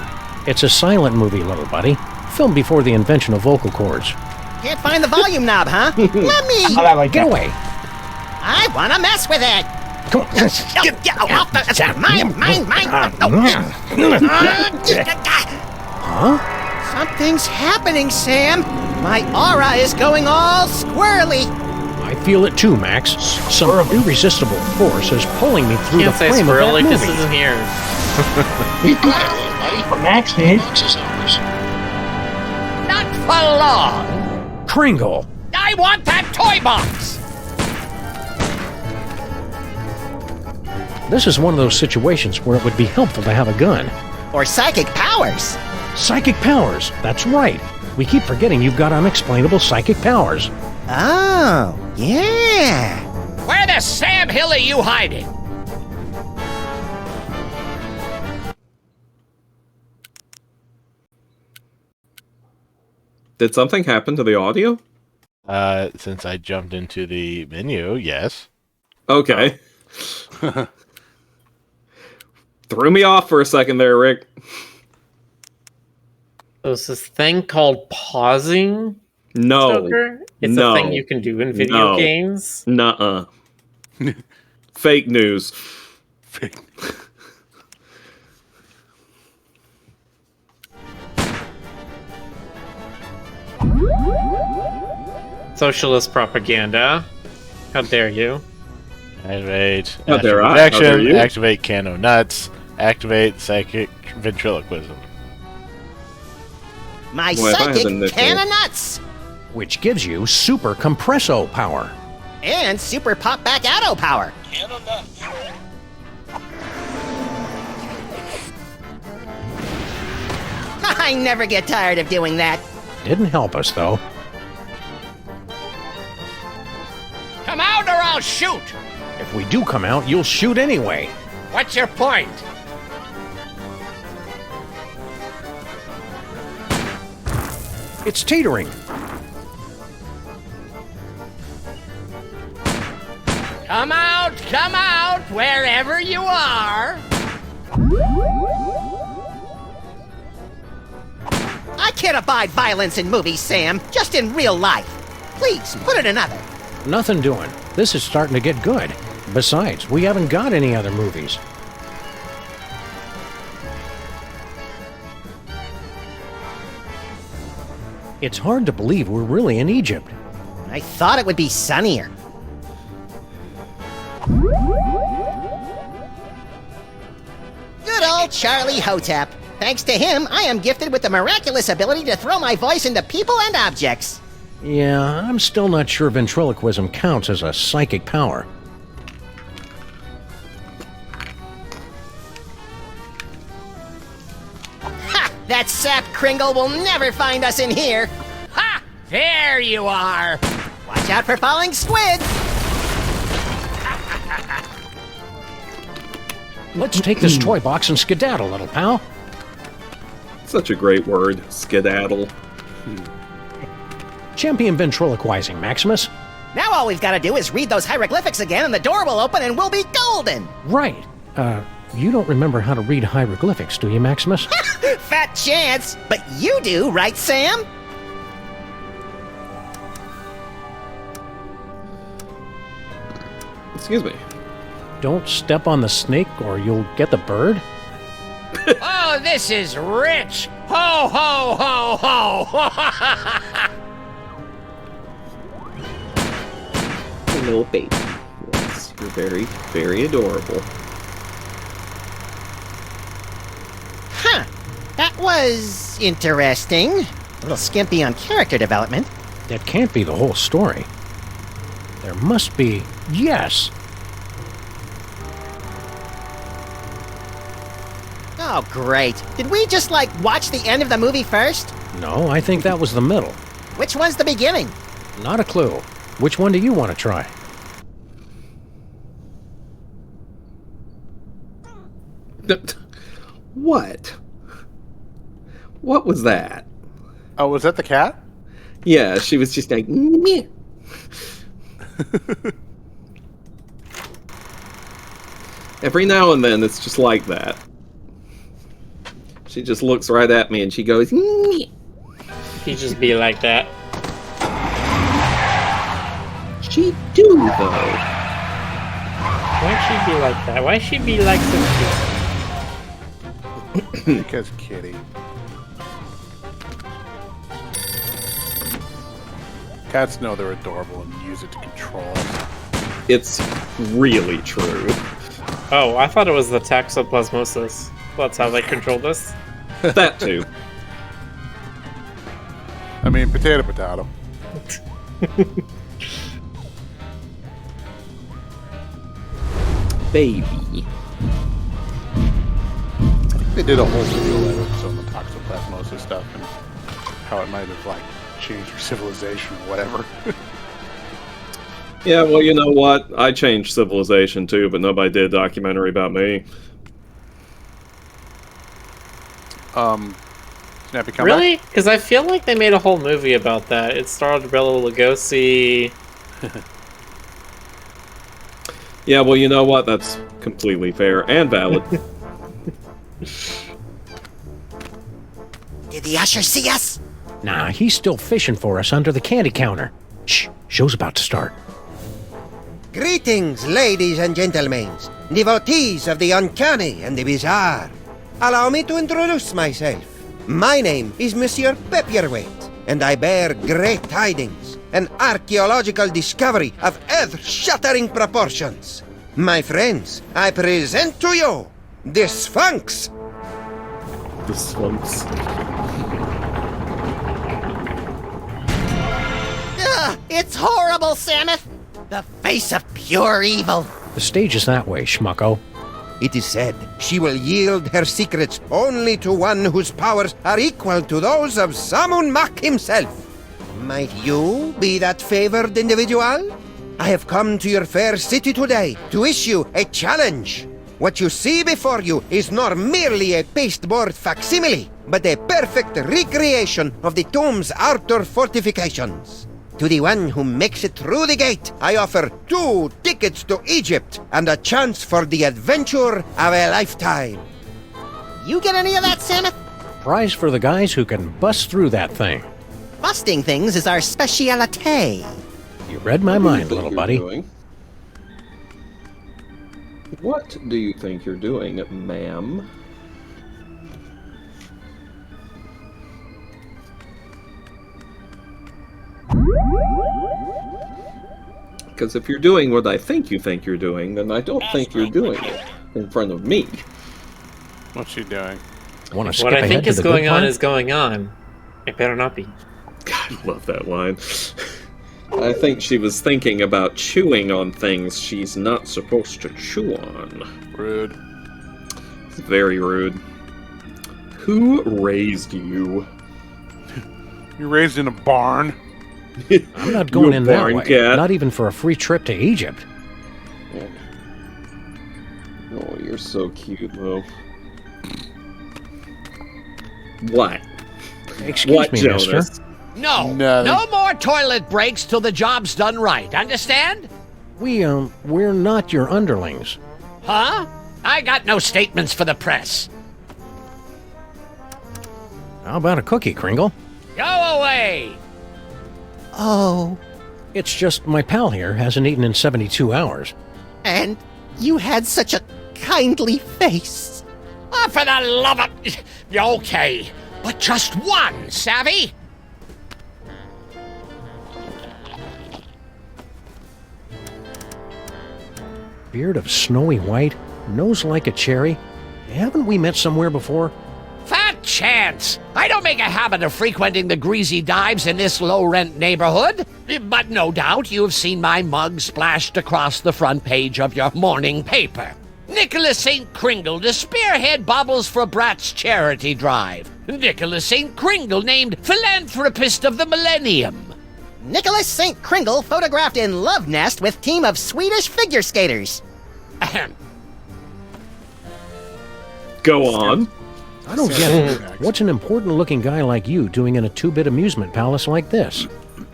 It's a silent movie, little buddy. Filmed before the invention of vocal cords. Can't find the volume knob, huh? Let me... Get away. I want to mess with it. Come on. Get off the... Mine. Huh? Something's happening, Sam. My aura is going all squirrely. I feel it too, Max. Some irresistible force is pulling me through the frame of that movie. This isn't here. Max did. Not for long. Kringle. I want that toy box. This is one of those situations where it would be helpful to have a gun. Or psychic powers. Psychic powers. That's right. We keep forgetting you've got unexplainable psychic powers. Oh, yeah. Where the Sam Hill are you hiding? Did something happen to the audio? Since I jumped into the menu, yes. Okay. Threw me off for a second there, Rick. There's this thing called pausing. No. Stoker? It's a thing you can do in video games. Nuh-uh. Fake news. Fake. Socialist propaganda. How dare you? Activate. How dare I? Action. How dare you? Activate Cano Nuts. Activate Psychic Ventriloquism. My Boy, if I had a psychic nickel. can of nuts. Which gives you super compresso power. And super pop back auto power. Can of nuts. I never get tired of doing that. Didn't help us, though. Come out or I'll shoot. If we do come out, you'll shoot anyway. What's your point? It's teetering. Come out, wherever you are. I can't abide violence in movies, Sam. Just in real life. Please, put it another. Nothing doing. This is starting to get good. Besides, we haven't got any other movies. It's hard to believe we're really in Egypt. I thought it would be sunnier. Good old Charlie Hotep. Thanks to him, I am gifted with the miraculous ability to throw my voice into people and objects. Yeah, I'm still not sure ventriloquism counts as a psychic power. Ha! That sap Kringle will never find us in here. Ha! There you are. Watch out for falling squids. Let's take this toy box and skedaddle, little pal. Such a great word, skedaddle. Champion ventriloquizing, Maximus. Now all we've got to do is read those hieroglyphics again and the door will open and we'll be golden. Right. You don't remember how to read hieroglyphics, do you, Maximus? Fat chance. But you do, right, Sam? Excuse me. Don't step on the snake or you'll get the bird? Oh, this is rich! Ho, ho, ho, ho! Little baby. Yes, you're very, very adorable. Huh. That was interesting. A little skimpy on character development. That can't be the whole story. There must be... Yes! Oh, great. Did we just, watch the end of the movie first? No, I think that was the middle. Which one's the beginning? Not a clue. Which one do you want to try? What? What was that? Oh, was that the cat? Yeah, she was just like, meh. Every now and then, it's just like that. She just looks right at me and she goes, meh. He just be like that. She do, though. Why'd she be like that? Why'd she be like so cute? Because kitty. Cats know they're adorable and use it to control us. It's really true. Oh, I thought it was the toxoplasmosis. That's how they controlled us. That too. I mean, potato. Baby. They did a whole video episode on the toxoplasmosis stuff and how it might have changed your civilization or whatever. Yeah, well, you know what? I changed civilization too, but nobody did a documentary about me. Snappy comeback? Really? Because I feel like they made a whole movie about that. It starred Bela Lugosi. Yeah, well, you know what? That's completely fair and valid. Did the usher see us? Nah, he's still fishing for us under the candy counter. Shh, show's about to start. Greetings, ladies and gentlemen, devotees of the uncanny and the bizarre. Allow me to introduce myself. My name is Monsieur Pepperweight, and I bear great tidings, an archaeological discovery of earth-shattering proportions. My friends, I present to you the Sphinx. The Sphinx. Ugh, it's horrible, Samus. The face of pure evil. The stage is that way, schmucko. It is said she will yield her secrets only to one whose powers are equal to those of Samun Mak himself. Might you be that favored individual? I have come to your fair city today to issue a challenge. What you see before you is not merely a pasteboard facsimile, but a perfect recreation of the tomb's outer fortifications. To the one who makes it through the gate, I offer 2 tickets to Egypt and a chance for the adventure of a lifetime. You get any of that, Samus? Prize for the guys who can bust through that thing. Busting things is our speciality. You read my mind, little buddy. What do you think you're doing, ma'am? Because if you're doing what I think you're doing, then I don't think you're doing it in front of me. What's she doing? What I think is going on is going on. It better not be. God, I love that line. I think she was thinking about chewing on things she's not supposed to chew on. Rude. It's very rude. Who raised you? You're raised in a barn. I'm not going in that barn way. cat. Not even for a free trip to Egypt. Oh, you're so cute, though. What? Excuse what, me, Jonas? mister. No more toilet breaks till the job's done right. Understand? We're not your underlings. Huh? I got no statements for the press. How about a cookie, Kringle? Go away! Oh. It's just my pal here hasn't eaten in 72 hours. And you had such a kindly face. Oh, for the love of... Okay, but just one, savvy? Beard of snowy white, nose like a cherry. Haven't we met somewhere before? Fat chance! I don't make a habit of frequenting the greasy dives in this low-rent neighborhood, but no doubt you have seen my mug splashed across the front page of your morning paper. Nicholas St. Kringle to spearhead Bobbles for Brats charity drive. Nicholas St. Kringle named Philanthropist of the Millennium. Nicholas St. Kringle photographed in Love Nest with team of Swedish figure skaters. Go on. I don't get it. What's an important-looking guy like you doing in a two-bit amusement palace like this?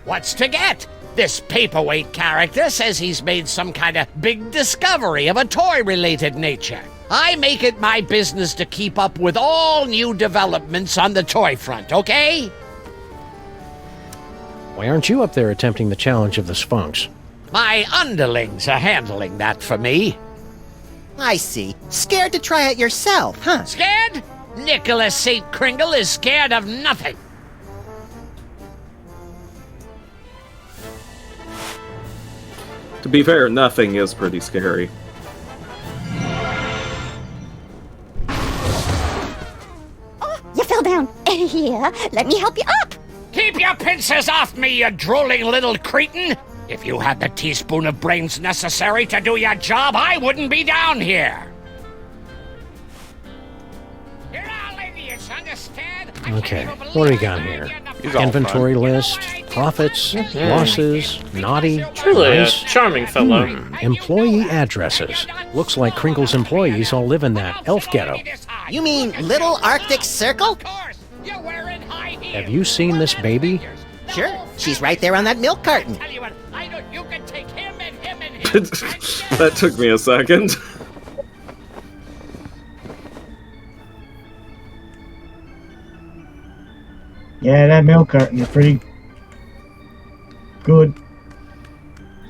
What's to get? This paperweight character says he's made some kind of big discovery of a toy-related nature. I make it my business to keep up with all new developments on the toy front, okay? Why aren't you up there attempting the challenge of the Sphinx? My underlings are handling that for me. I see. Scared to try it yourself, huh? Scared? Nicholas St. Kringle is scared of nothing. To be fair, nothing is pretty scary. You fell down. Here, let me help you up. Keep your pincers off me, you drooling little cretin! If you had the teaspoon of brains necessary to do your job, I wouldn't be down here. You're all idiots, understand? Okay, what do we got here? Inventory list, profits, losses, naughty, Truly a nice. charming fellow. Employee addresses. Looks like Kringle's employees all live in that elf ghetto. You mean Little Arctic Circle? Have you seen this baby? Sure, she's right there on that milk carton. That took me a second. Yeah, that milk carton is pretty good.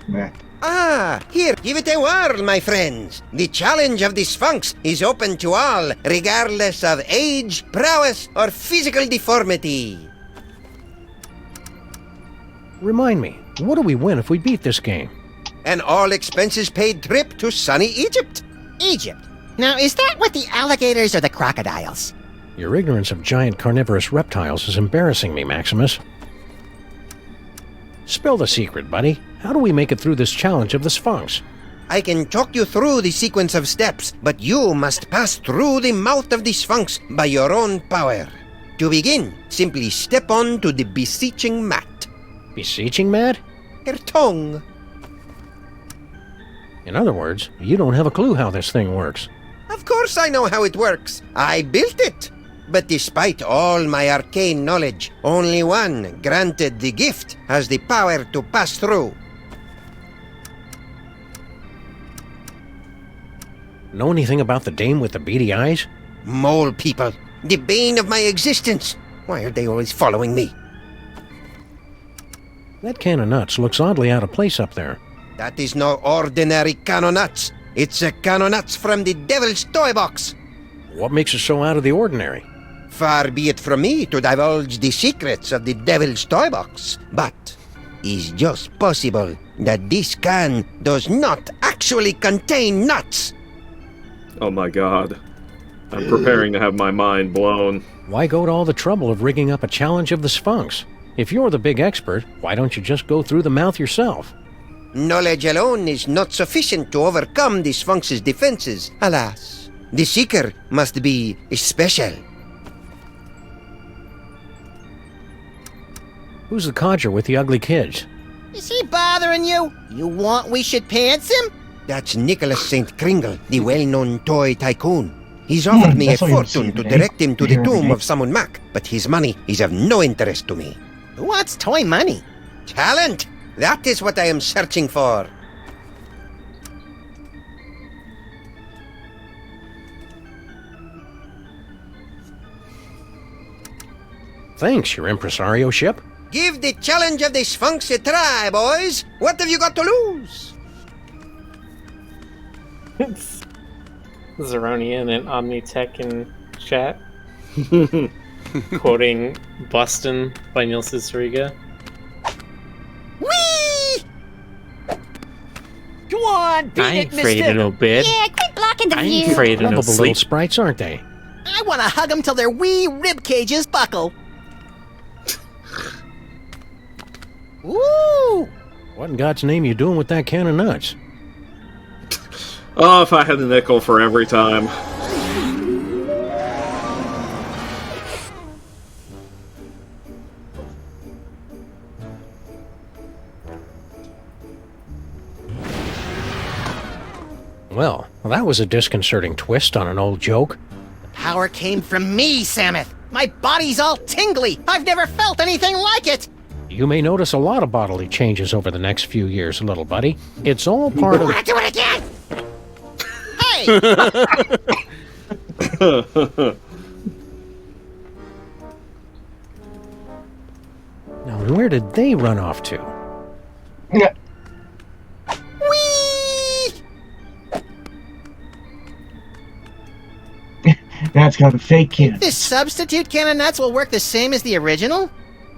Yeah. Ah, here, give it a whirl, my friends. The challenge of the Sphinx is open to all, regardless of age, prowess, or physical deformity. Remind me, what do we win if we beat this game? An all-expenses-paid trip to sunny Egypt. Egypt? Now, is that with the alligators or the crocodiles? Your ignorance of giant carnivorous reptiles is embarrassing me, Maximus. Spill the secret, buddy. How do we make it through this challenge of the Sphinx? I can talk you through the sequence of steps, but you must pass through the mouth of the Sphinx by your own power. To begin, simply step on to the beseeching mat. Beseeching mat? Her tongue. In other words, you don't have a clue how this thing works. Of course I know how it works. I built it. But despite all my arcane knowledge, only one, granted the gift, has the power to pass through. Know anything about the dame with the beady eyes? Mole people. The bane of my existence. Why are they always following me? That can of nuts looks oddly out of place up there. That is no ordinary can of nuts. It's a can of nuts from the Devil's Toy Box. What makes it so out of the ordinary? Far be it from me to divulge the secrets of the Devil's Toy Box, but it's just possible that this can does not actually contain nuts. Oh my god. I'm preparing to have my mind blown. Why go to all the trouble of rigging up a challenge of the Sphinx? If you're the big expert, why don't you just go through the mouth yourself? Knowledge alone is not sufficient to overcome the Sphinx's defenses, alas. The seeker must be special. Who's the codger with the ugly kids? Is he bothering you? You want we should pants him? That's Nicholas St. Kringle, the well-known toy tycoon. He's offered me a fortune to direct him to the tomb of Samun Mac, but his money is of no interest to me. Who wants toy money? Talent! That is what I am searching for. Thanks, your impresario ship. Give the challenge of the Sphinx a try, boys. What have you got to lose? Zeronian and Omnitech in chat. Quoting Boston by Neil Cicerega. Whee! Go on, beat I it, ain't afraid mister. of no bed. Yeah, quit blocking the I view. ain't afraid of no Lovable little sleep. sprites, aren't they? I want to hug them till their wee rib cages buckle. Woo! What in God's name you doing with that can of nuts? Oh, if I had a nickel for every time. Well, that was a disconcerting twist on an old joke. Power came from me, Samuth. My body's all tingly. I've never felt anything like it. You may notice a lot of bodily changes over the next few years, little buddy. It's all part of... Do it again! Hey! Now, where did they run off to? Whee! That's got a fake can. This substitute can of nuts will work the same as the original?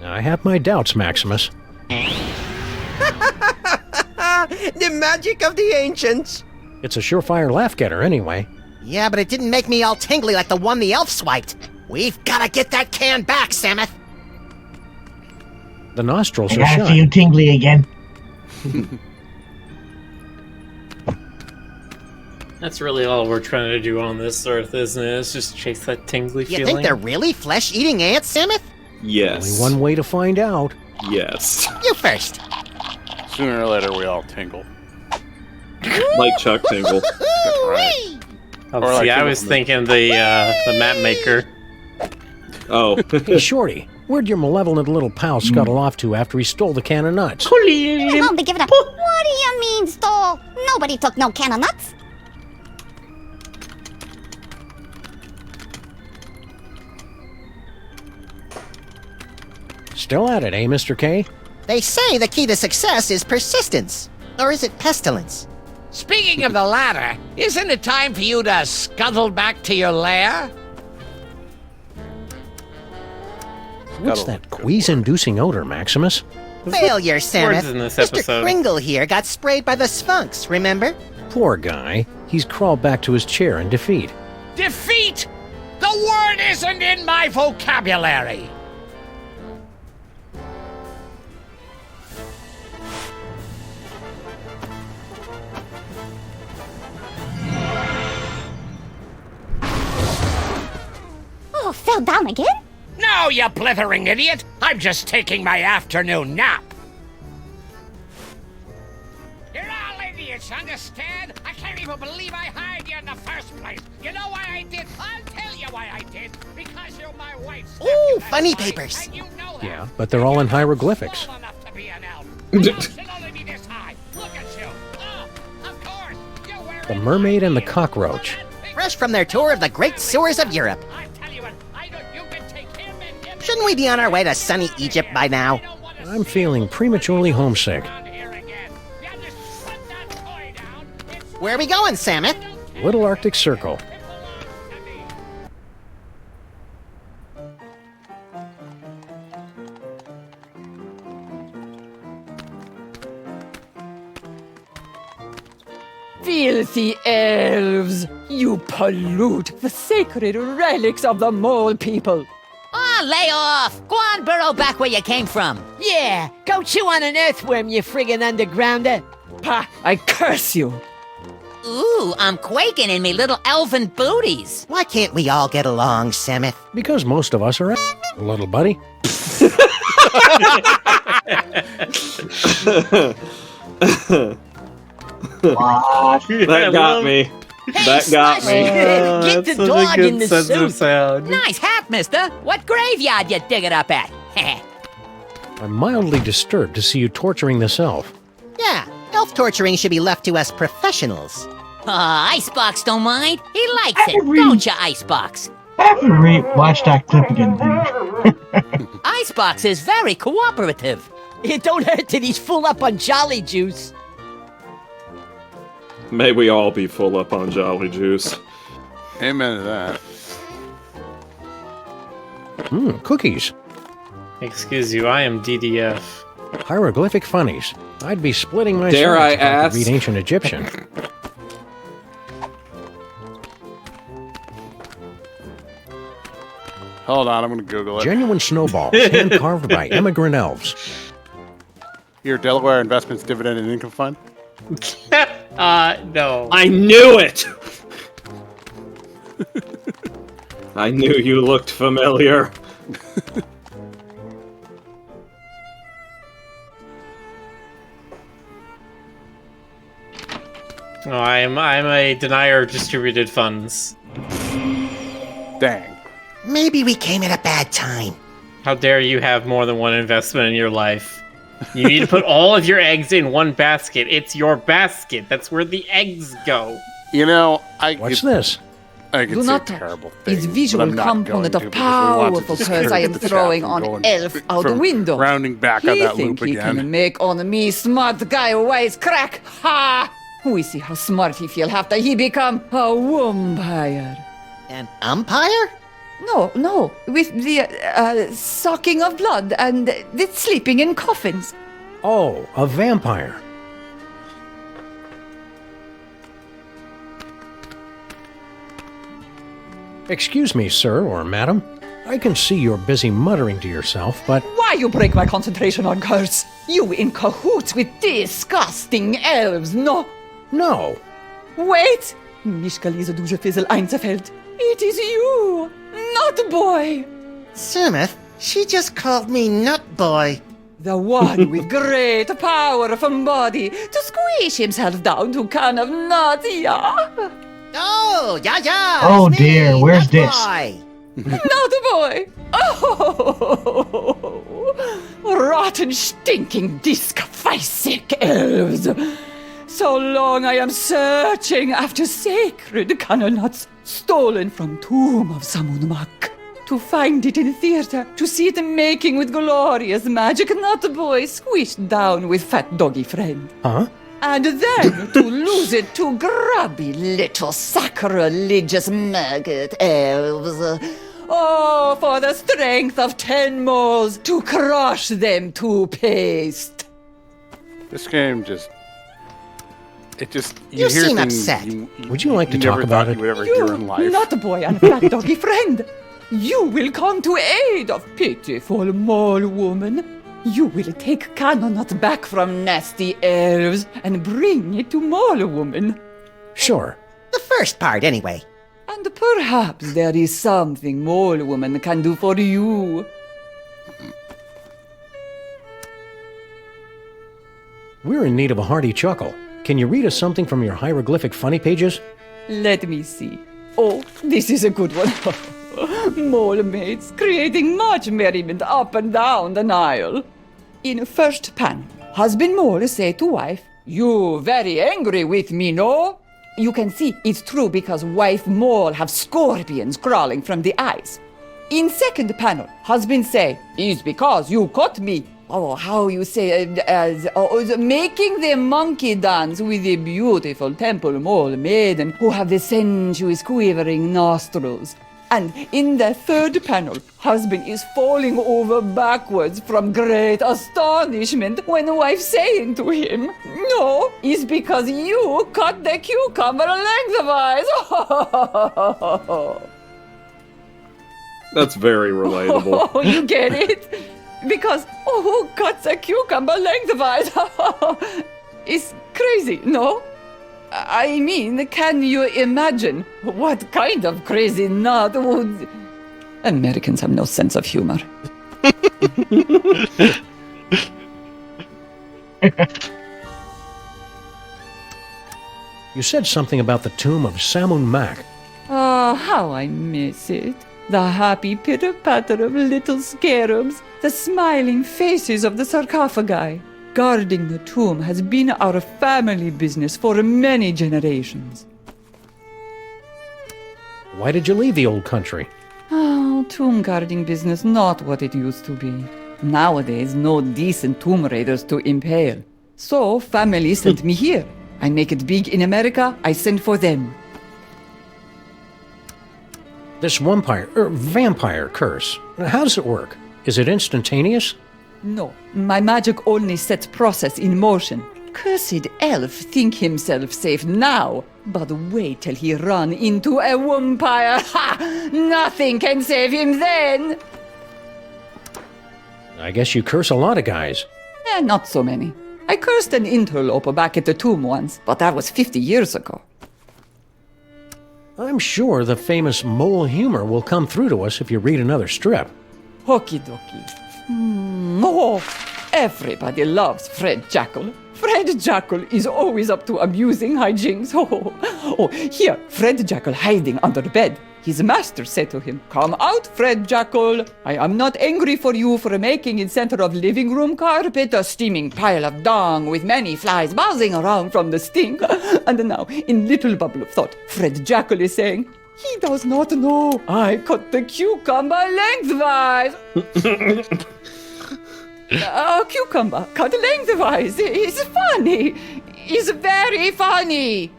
I have my doubts, Maximus. The magic of the ancients. It's a surefire laugh-getter, anyway. Yeah, but it didn't make me all tingly like the one the elf swiped. We've got to get that can back, Samuth. The nostrils I are gotta shut. feel tingly again. That's really all we're trying to do on this earth, isn't it? It's just chase that tingly You feeling. think they're really flesh-eating ants, Samuth? Yes. Only one way to find out. Yes. You first. Sooner or later, we all tingle. Like Chuck Tingle. Right. Oh, Or see, like I Tingle was from thinking the map maker. Oh. Hey, Shorty, where'd your malevolent little pal scuttle off to after he stole the can of nuts? I'll be giving up. What do you mean, stole? Nobody took no can of nuts. Still at it, eh, Mr. K? They say the key to success is persistence. Or is it pestilence? Speaking of the latter, isn't it time for you to scuttle back to your lair? What's that quease-inducing odor, Maximus? Failure, Words Samuth. in this Mr. episode. Kringle here got sprayed by the Sphinx, remember? Poor guy. He's crawled back to his chair in defeat. Defeat! The word isn't in my vocabulary! Oh, fell down again? No, you blithering idiot! I'm just taking my afternoon nap. You're all idiots, understand? I can't even believe I hired you in the first place. You know why I did? I'll tell you why I did. Because you're my wife's Ooh, nephew, funny that's why. papers. And you know that. Yeah, but they're all in hieroglyphics. Small enough to be an elf. And you should only be this high. Look at you. Oh, of course. You're wearing The mermaid and the cockroach. Fresh from their tour of the great sewers of Europe. I tell you what, I Shouldn't we be on our way to sunny Egypt by now? I'm feeling prematurely homesick. Where are we going, Samus? Little Arctic Circle. Filthy elves! You pollute the sacred relics of the mole people! Oh, lay off! Go on, burrow back where you came from. Yeah, go chew on an earthworm, you friggin' undergrounder. Pah, I curse you! Ooh, I'm quaking in me little elven booties. Why can't we all get along, Samith? Because most of us are little buddy. That got me. That got me. Get the dog in the suit. Nice hat, mister. What graveyard you digging up at? I'm mildly disturbed to see you torturing this elf. Yeah, elf torturing should be left to us professionals. Icebox don't mind. He likes it, don't you, Icebox? I have to watch that clip again, dude. Icebox is very cooperative. It don't hurt that he's full up on Jolly Juice. May we all be full up on Jolly Juice. Amen to that. Cookies. Excuse you, I am DDF. Hieroglyphic funnies. I'd be splitting my Dare I if could ask? read ancient Egyptian. Hold on, I'm gonna Google it. Genuine snowballs, hand carved by immigrant elves. Your Delaware Investments Dividend and Income Fund? No. I knew it! I knew you looked familiar. No, I'm a denier of distributed funds. Dang. Maybe we came at a bad time. How dare you have more than one investment in your life? You need to put all of your eggs in one basket. It's your basket. That's where the eggs go. You know, What's this? I could Do say not terrible touch. things, It's but visual I'm not component going of to because we want to powerful just curse I am get the throwing chat on going elf out the from window. Rounding back on He that think loop he again. can make on me smart guy wise crack. Ha! We see how smart he feel after he become a wumpire. An umpire? No, with the sucking of blood and the sleeping in coffins. Oh, a vampire. Excuse me, sir or madam. I can see you're busy muttering to yourself, but... Why you break my concentration on curse? You in cahoots with disgusting elves, no? No. Wait! Nicht Lise Dusche Fizzle Einzelfeld. It is you, Nut Boy! Samith, she just called me Nut Boy. The one with great power from body to squish himself down to can of nut, yeah? Oh, yeah. Oh it's dear, me, where's Nut this? Boy. Nut Boy! Oh! Rotten, stinking, disc-sick elves! So long I am searching after sacred cannonuts stolen from tomb of Samunmak. To find it in theater, to see it making with glorious magic Nut Boy squished down with fat doggy friend. Huh? And then to lose it to grubby little sacrilegious maggot elves. Oh, for the strength of 10 moles to crush them to paste. This game just... It just... You hear seem things upset. Would you like to you talk never about thought it? you would ever hear in life. Nut Boy and fat doggy friend. You will come to aid of pitiful mole woman. You will take Cannonut back from nasty elves and bring it to mole woman. Sure. The first part, anyway. And perhaps there is something mole woman can do for you. We're in need of a hearty chuckle. Can you read us something from your hieroglyphic funny pages? Let me see. Oh, this is a good one. Mole mates creating much merriment up and down the Nile. In first panel, husband mole say to wife, "You very angry with me, no?" You can see it's true because wife mole have scorpions crawling from the eyes. in second panel, husband say, "It's because you caught me." Oh, how you say, making the monkey dance with the beautiful temple mole maiden who have the sensuous quivering nostrils. And in the third panel, husband is falling over backwards from great astonishment when wife saying to him, "No, it's because you cut the cucumber lengthwise." That's very relatable. Oh, you get it? Because, who cuts a cucumber lengthwise? It's crazy, no? I mean, can you imagine what kind of crazy nut would... Americans have no sense of humor. You said something about the tomb of Samun Mak. Oh, how I miss it. The happy pitter-patter of little scarabs, the smiling faces of the sarcophagi. Guarding the tomb has been our family business for many generations. Why did you leave the old country? Oh, tomb guarding business not what it used to be. Nowadays, no decent tomb raiders to impale. So, family sent me here. I make it big in America, I send for them. This vampire curse, how does it work? Is it instantaneous? No, my magic only sets process in motion. Cursed elf think himself safe now, but wait till he run into a vampire. Ha! Nothing can save him then! I guess you curse a lot of guys. Not so many. I cursed an interloper back at the tomb once, but that was 50 years ago. I'm sure the famous mole humor will come through to us if you read another strip. Okie dokie. Oh, everybody loves Fred Jackal. Fred Jackal is always up to amusing hijinks. Oh, here, Fred Jackal hiding under the bed. His master said to him, "Come out, Fred Jackal. I am not angry for you for making in center of living room carpet a steaming pile of dung with many flies buzzing around from the stink." And now, in little bubble of thought, Fred Jackal is saying, "He does not know. I cut the cucumber lengthwise." A cucumber cut lengthwise is funny. Is very funny.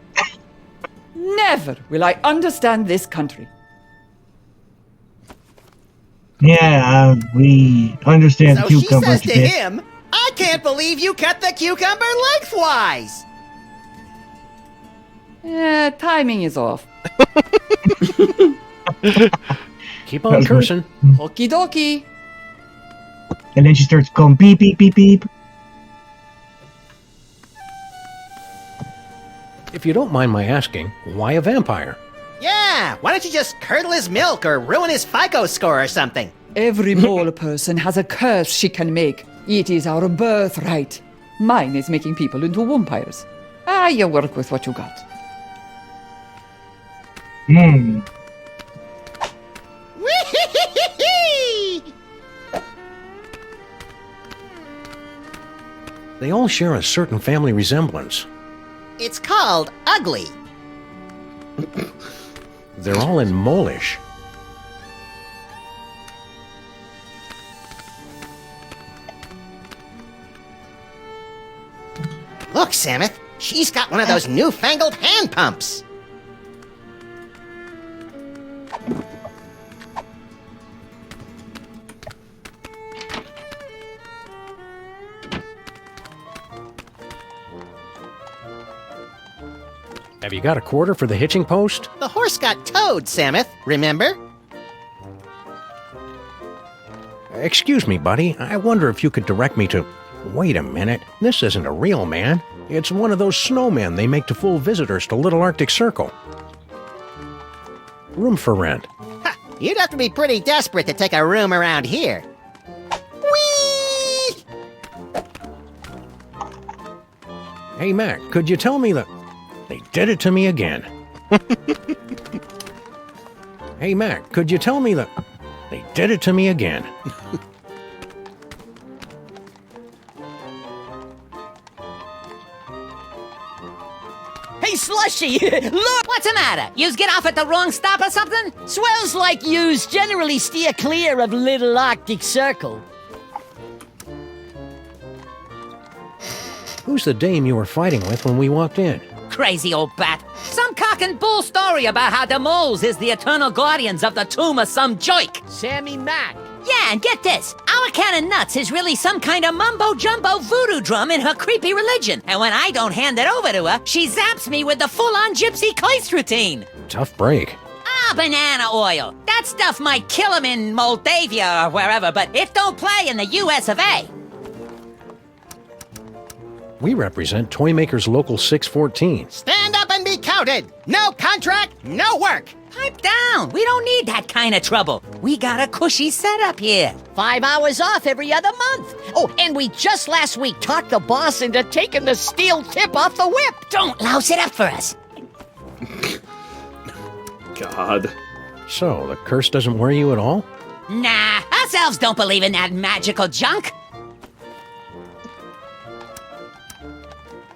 Never will I understand this country. Yeah, we understand So cucumber. she says to him, "I can't believe you cut the cucumber lengthwise." Timing is off. Keep on cursing. Okie dokie. And then she starts going beep, beep, beep, beep. If you don't mind my asking, why a vampire? Yeah, why don't you just curdle his milk or ruin his FICO score or something? Every mole person has a curse she can make. It is our birthright. Mine is making people into vampires. You work with what you got. They all share a certain family resemblance. It's called ugly. They're all in Molish. Look, Samuth, she's got one of those newfangled hand pumps. Have you got a quarter for the hitching post? The horse got towed, Samuth, remember? Excuse me, buddy. I wonder if you could direct me to... Wait a minute. This isn't a real man. It's one of those snowmen they make to fool visitors to Little Arctic Circle. Room for rent. Ha, you'd have to be pretty desperate to take a room around here. Whee! Hey, Mac, could you tell me that... They did it to me again. Hey, Mac, could you tell me that... They did it to me again. Hey, Hey, Slushy, look! What's the matter? Yous get off at the wrong stop or something? Swells like yous generally steer clear of Little Arctic Circle. Who's the dame you were fighting with when we walked in? Crazy old bat. Some cock and bull story about how the moles is the eternal guardians of the tomb of some joik. Sammy Mack. Yeah, and get this. Our can of nuts is really some kind of mumbo-jumbo voodoo drum in her creepy religion. And when I don't hand it over to her, she zaps me with the full-on gypsy Kleist routine. Tough break. Ah, banana oil. That stuff might kill him in Moldavia or wherever, but it don't play in the US of A. We represent Toymakers Local 614. Stand up and be counted. No contract, no work. Pipe down. We don't need that kind of trouble. We got a cushy setup here. 5 hours off every other month. Oh, and we just last week talked the boss into taking the steel tip off the whip. Don't louse it up for us. God. So, the curse doesn't worry you at all? Nah, us elves don't believe in that magical junk.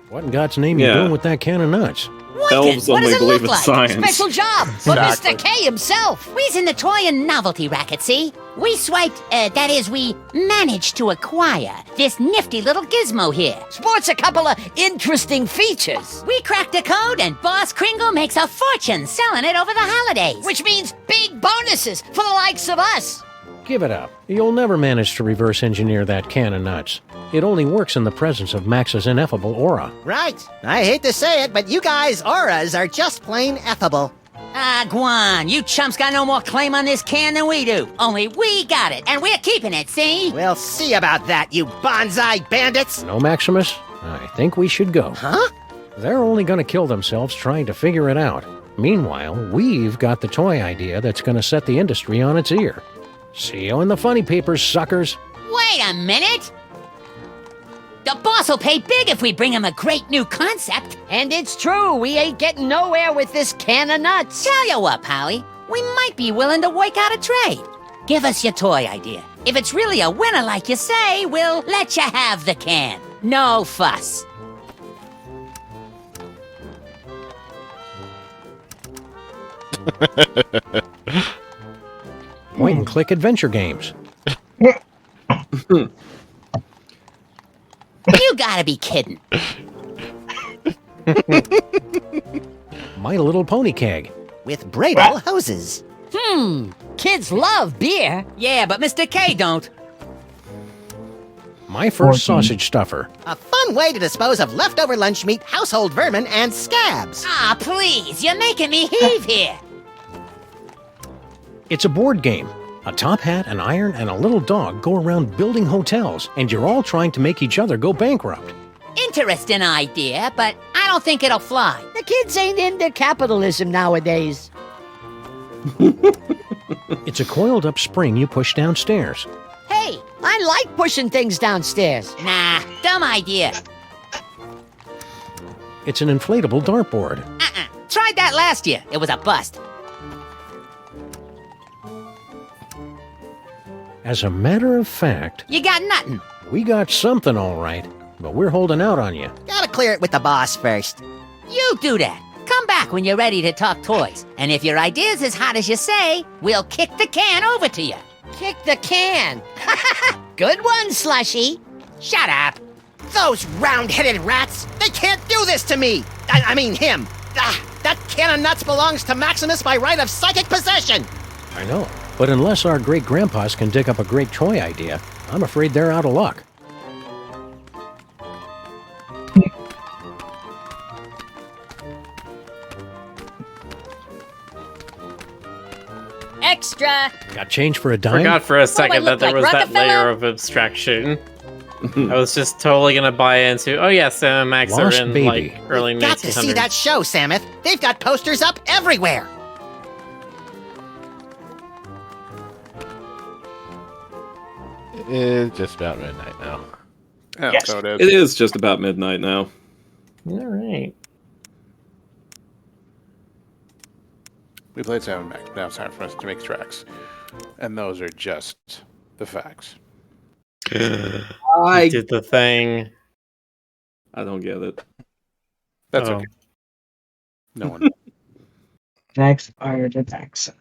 What in God's name you doing with that can of nuts? Elves What only does it believe look in like? science. Special job for Exactly. Mr. K himself. We's in the toy and novelty racket, see? We swiped, that is, we managed to acquire this nifty little gizmo here. Sports a couple of interesting features. We cracked a code and Boss Kringle makes a fortune selling it over the holidays. Which means big bonuses for the likes of us. Give it up. You'll never manage to reverse engineer that can of nuts. It only works in the presence of Max's ineffable aura. Right. I hate to say it, but you guys' auras are just plain effable. Ah, Guan, you chumps got no more claim on this can than we do. Only we got it, and we're keeping it, see? We'll see about that, you bonsai bandits. No, Maximus? I think we should go. Huh? They're only going to kill themselves trying to figure it out. Meanwhile, we've got the toy idea that's going to set the industry on its ear. See you in the funny papers, suckers. Wait a minute! The boss will pay big if we bring him a great new concept. And it's true, we ain't getting nowhere with this can of nuts. Tell you what, Polly, we might be willing to work out a trade. Give us your toy idea. If it's really a winner like you say, we'll let you have the can. No fuss. Point and click adventure games. You gotta be kidding. My Little Pony keg. With braidable hoses. Kids love beer. Yeah, but Mr. K don't. My first sausage stuffer. A fun way to dispose of leftover lunch meat, household vermin, and scabs. Ah, please, you're making me heave here. It's a board game. A top hat, an iron, and a little dog go around building hotels, and you're all trying to make each other go bankrupt. Interesting idea, but I don't think it'll fly. The kids ain't into capitalism nowadays. It's a coiled up spring you push downstairs. Hey, I like pushing things downstairs. Nah, dumb idea. It's an inflatable dartboard. Tried that last year. It was a bust. As a matter of fact, You got nothing. we got something all right, but we're holding out on you. Gotta clear it with the boss first. You do that. Come back when you're ready to talk toys. And if your idea's as hot as you say, we'll kick the can over to you. Kick the can. Good one, Slushy. Shut up. Those round-headed rats! They can't do this to me! I mean him! That can of nuts belongs to Maximus by right of psychic possession! I know, but unless our great-grandpas can dig up a great toy idea, I'm afraid they're out of luck. Extra. Got change for a dime? Forgot for a I second that look there like was that Rockefeller? layer of abstraction. I was just totally gonna buy into. Oh yeah, Sam and Max Lost are in baby. like early Got to see 1900s. that show, Samuth! They've got posters up everywhere! It's just about midnight now. Yeah, Yes. so it It is. is just about midnight now. All right. We played Sam Max. Now it's time for us to make tracks. And those are just the facts. I did the thing. I don't get it. That's Oh. okay. No one. Next, next.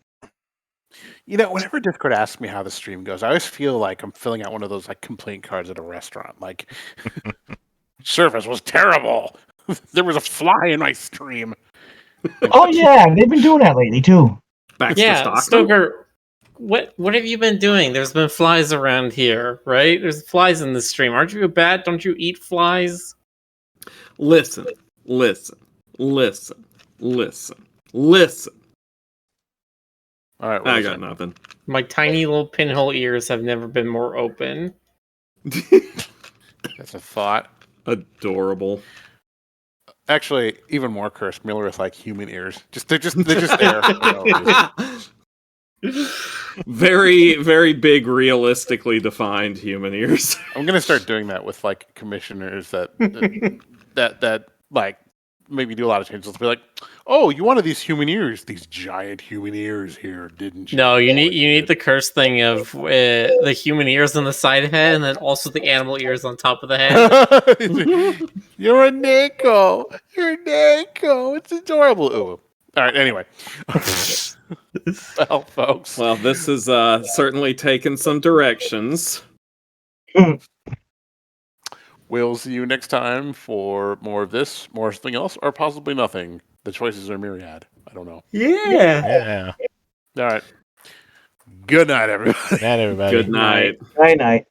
You know, whenever Discord asks me how the stream goes, I always feel like I'm filling out one of those like complaint cards at a restaurant. Like, service was terrible. There was a fly in my stream. Oh yeah, they've been doing that lately too. Stoker, what have you been doing? There's been flies around here, right? There's flies in the stream. Aren't you a bat? Don't you eat flies? Listen. All right, I got nothing. My tiny little pinhole ears have never been more open. That's a thought. Adorable. Actually, even more cursed. Miller with like human ears. They're just there. Very, very big, realistically defined human ears. I'm gonna start doing that with like commissioners that like maybe do a lot of changes. They'll be like, "Oh, you wanted these human ears, these giant human ears here, didn't you?" No, you need the curse thing of the human ears on the side of the head, and then also the animal ears on top of the head. You're a Neko. You're a Neko. It's adorable. Ooh. All right. Anyway. Well, folks. Well, this has certainly taken some directions. We'll see you next time for more of this, more something else, or possibly nothing. The choices are myriad. I don't know. Yeah. All right. Good night, everybody. Good night, everybody. Good night. Night night.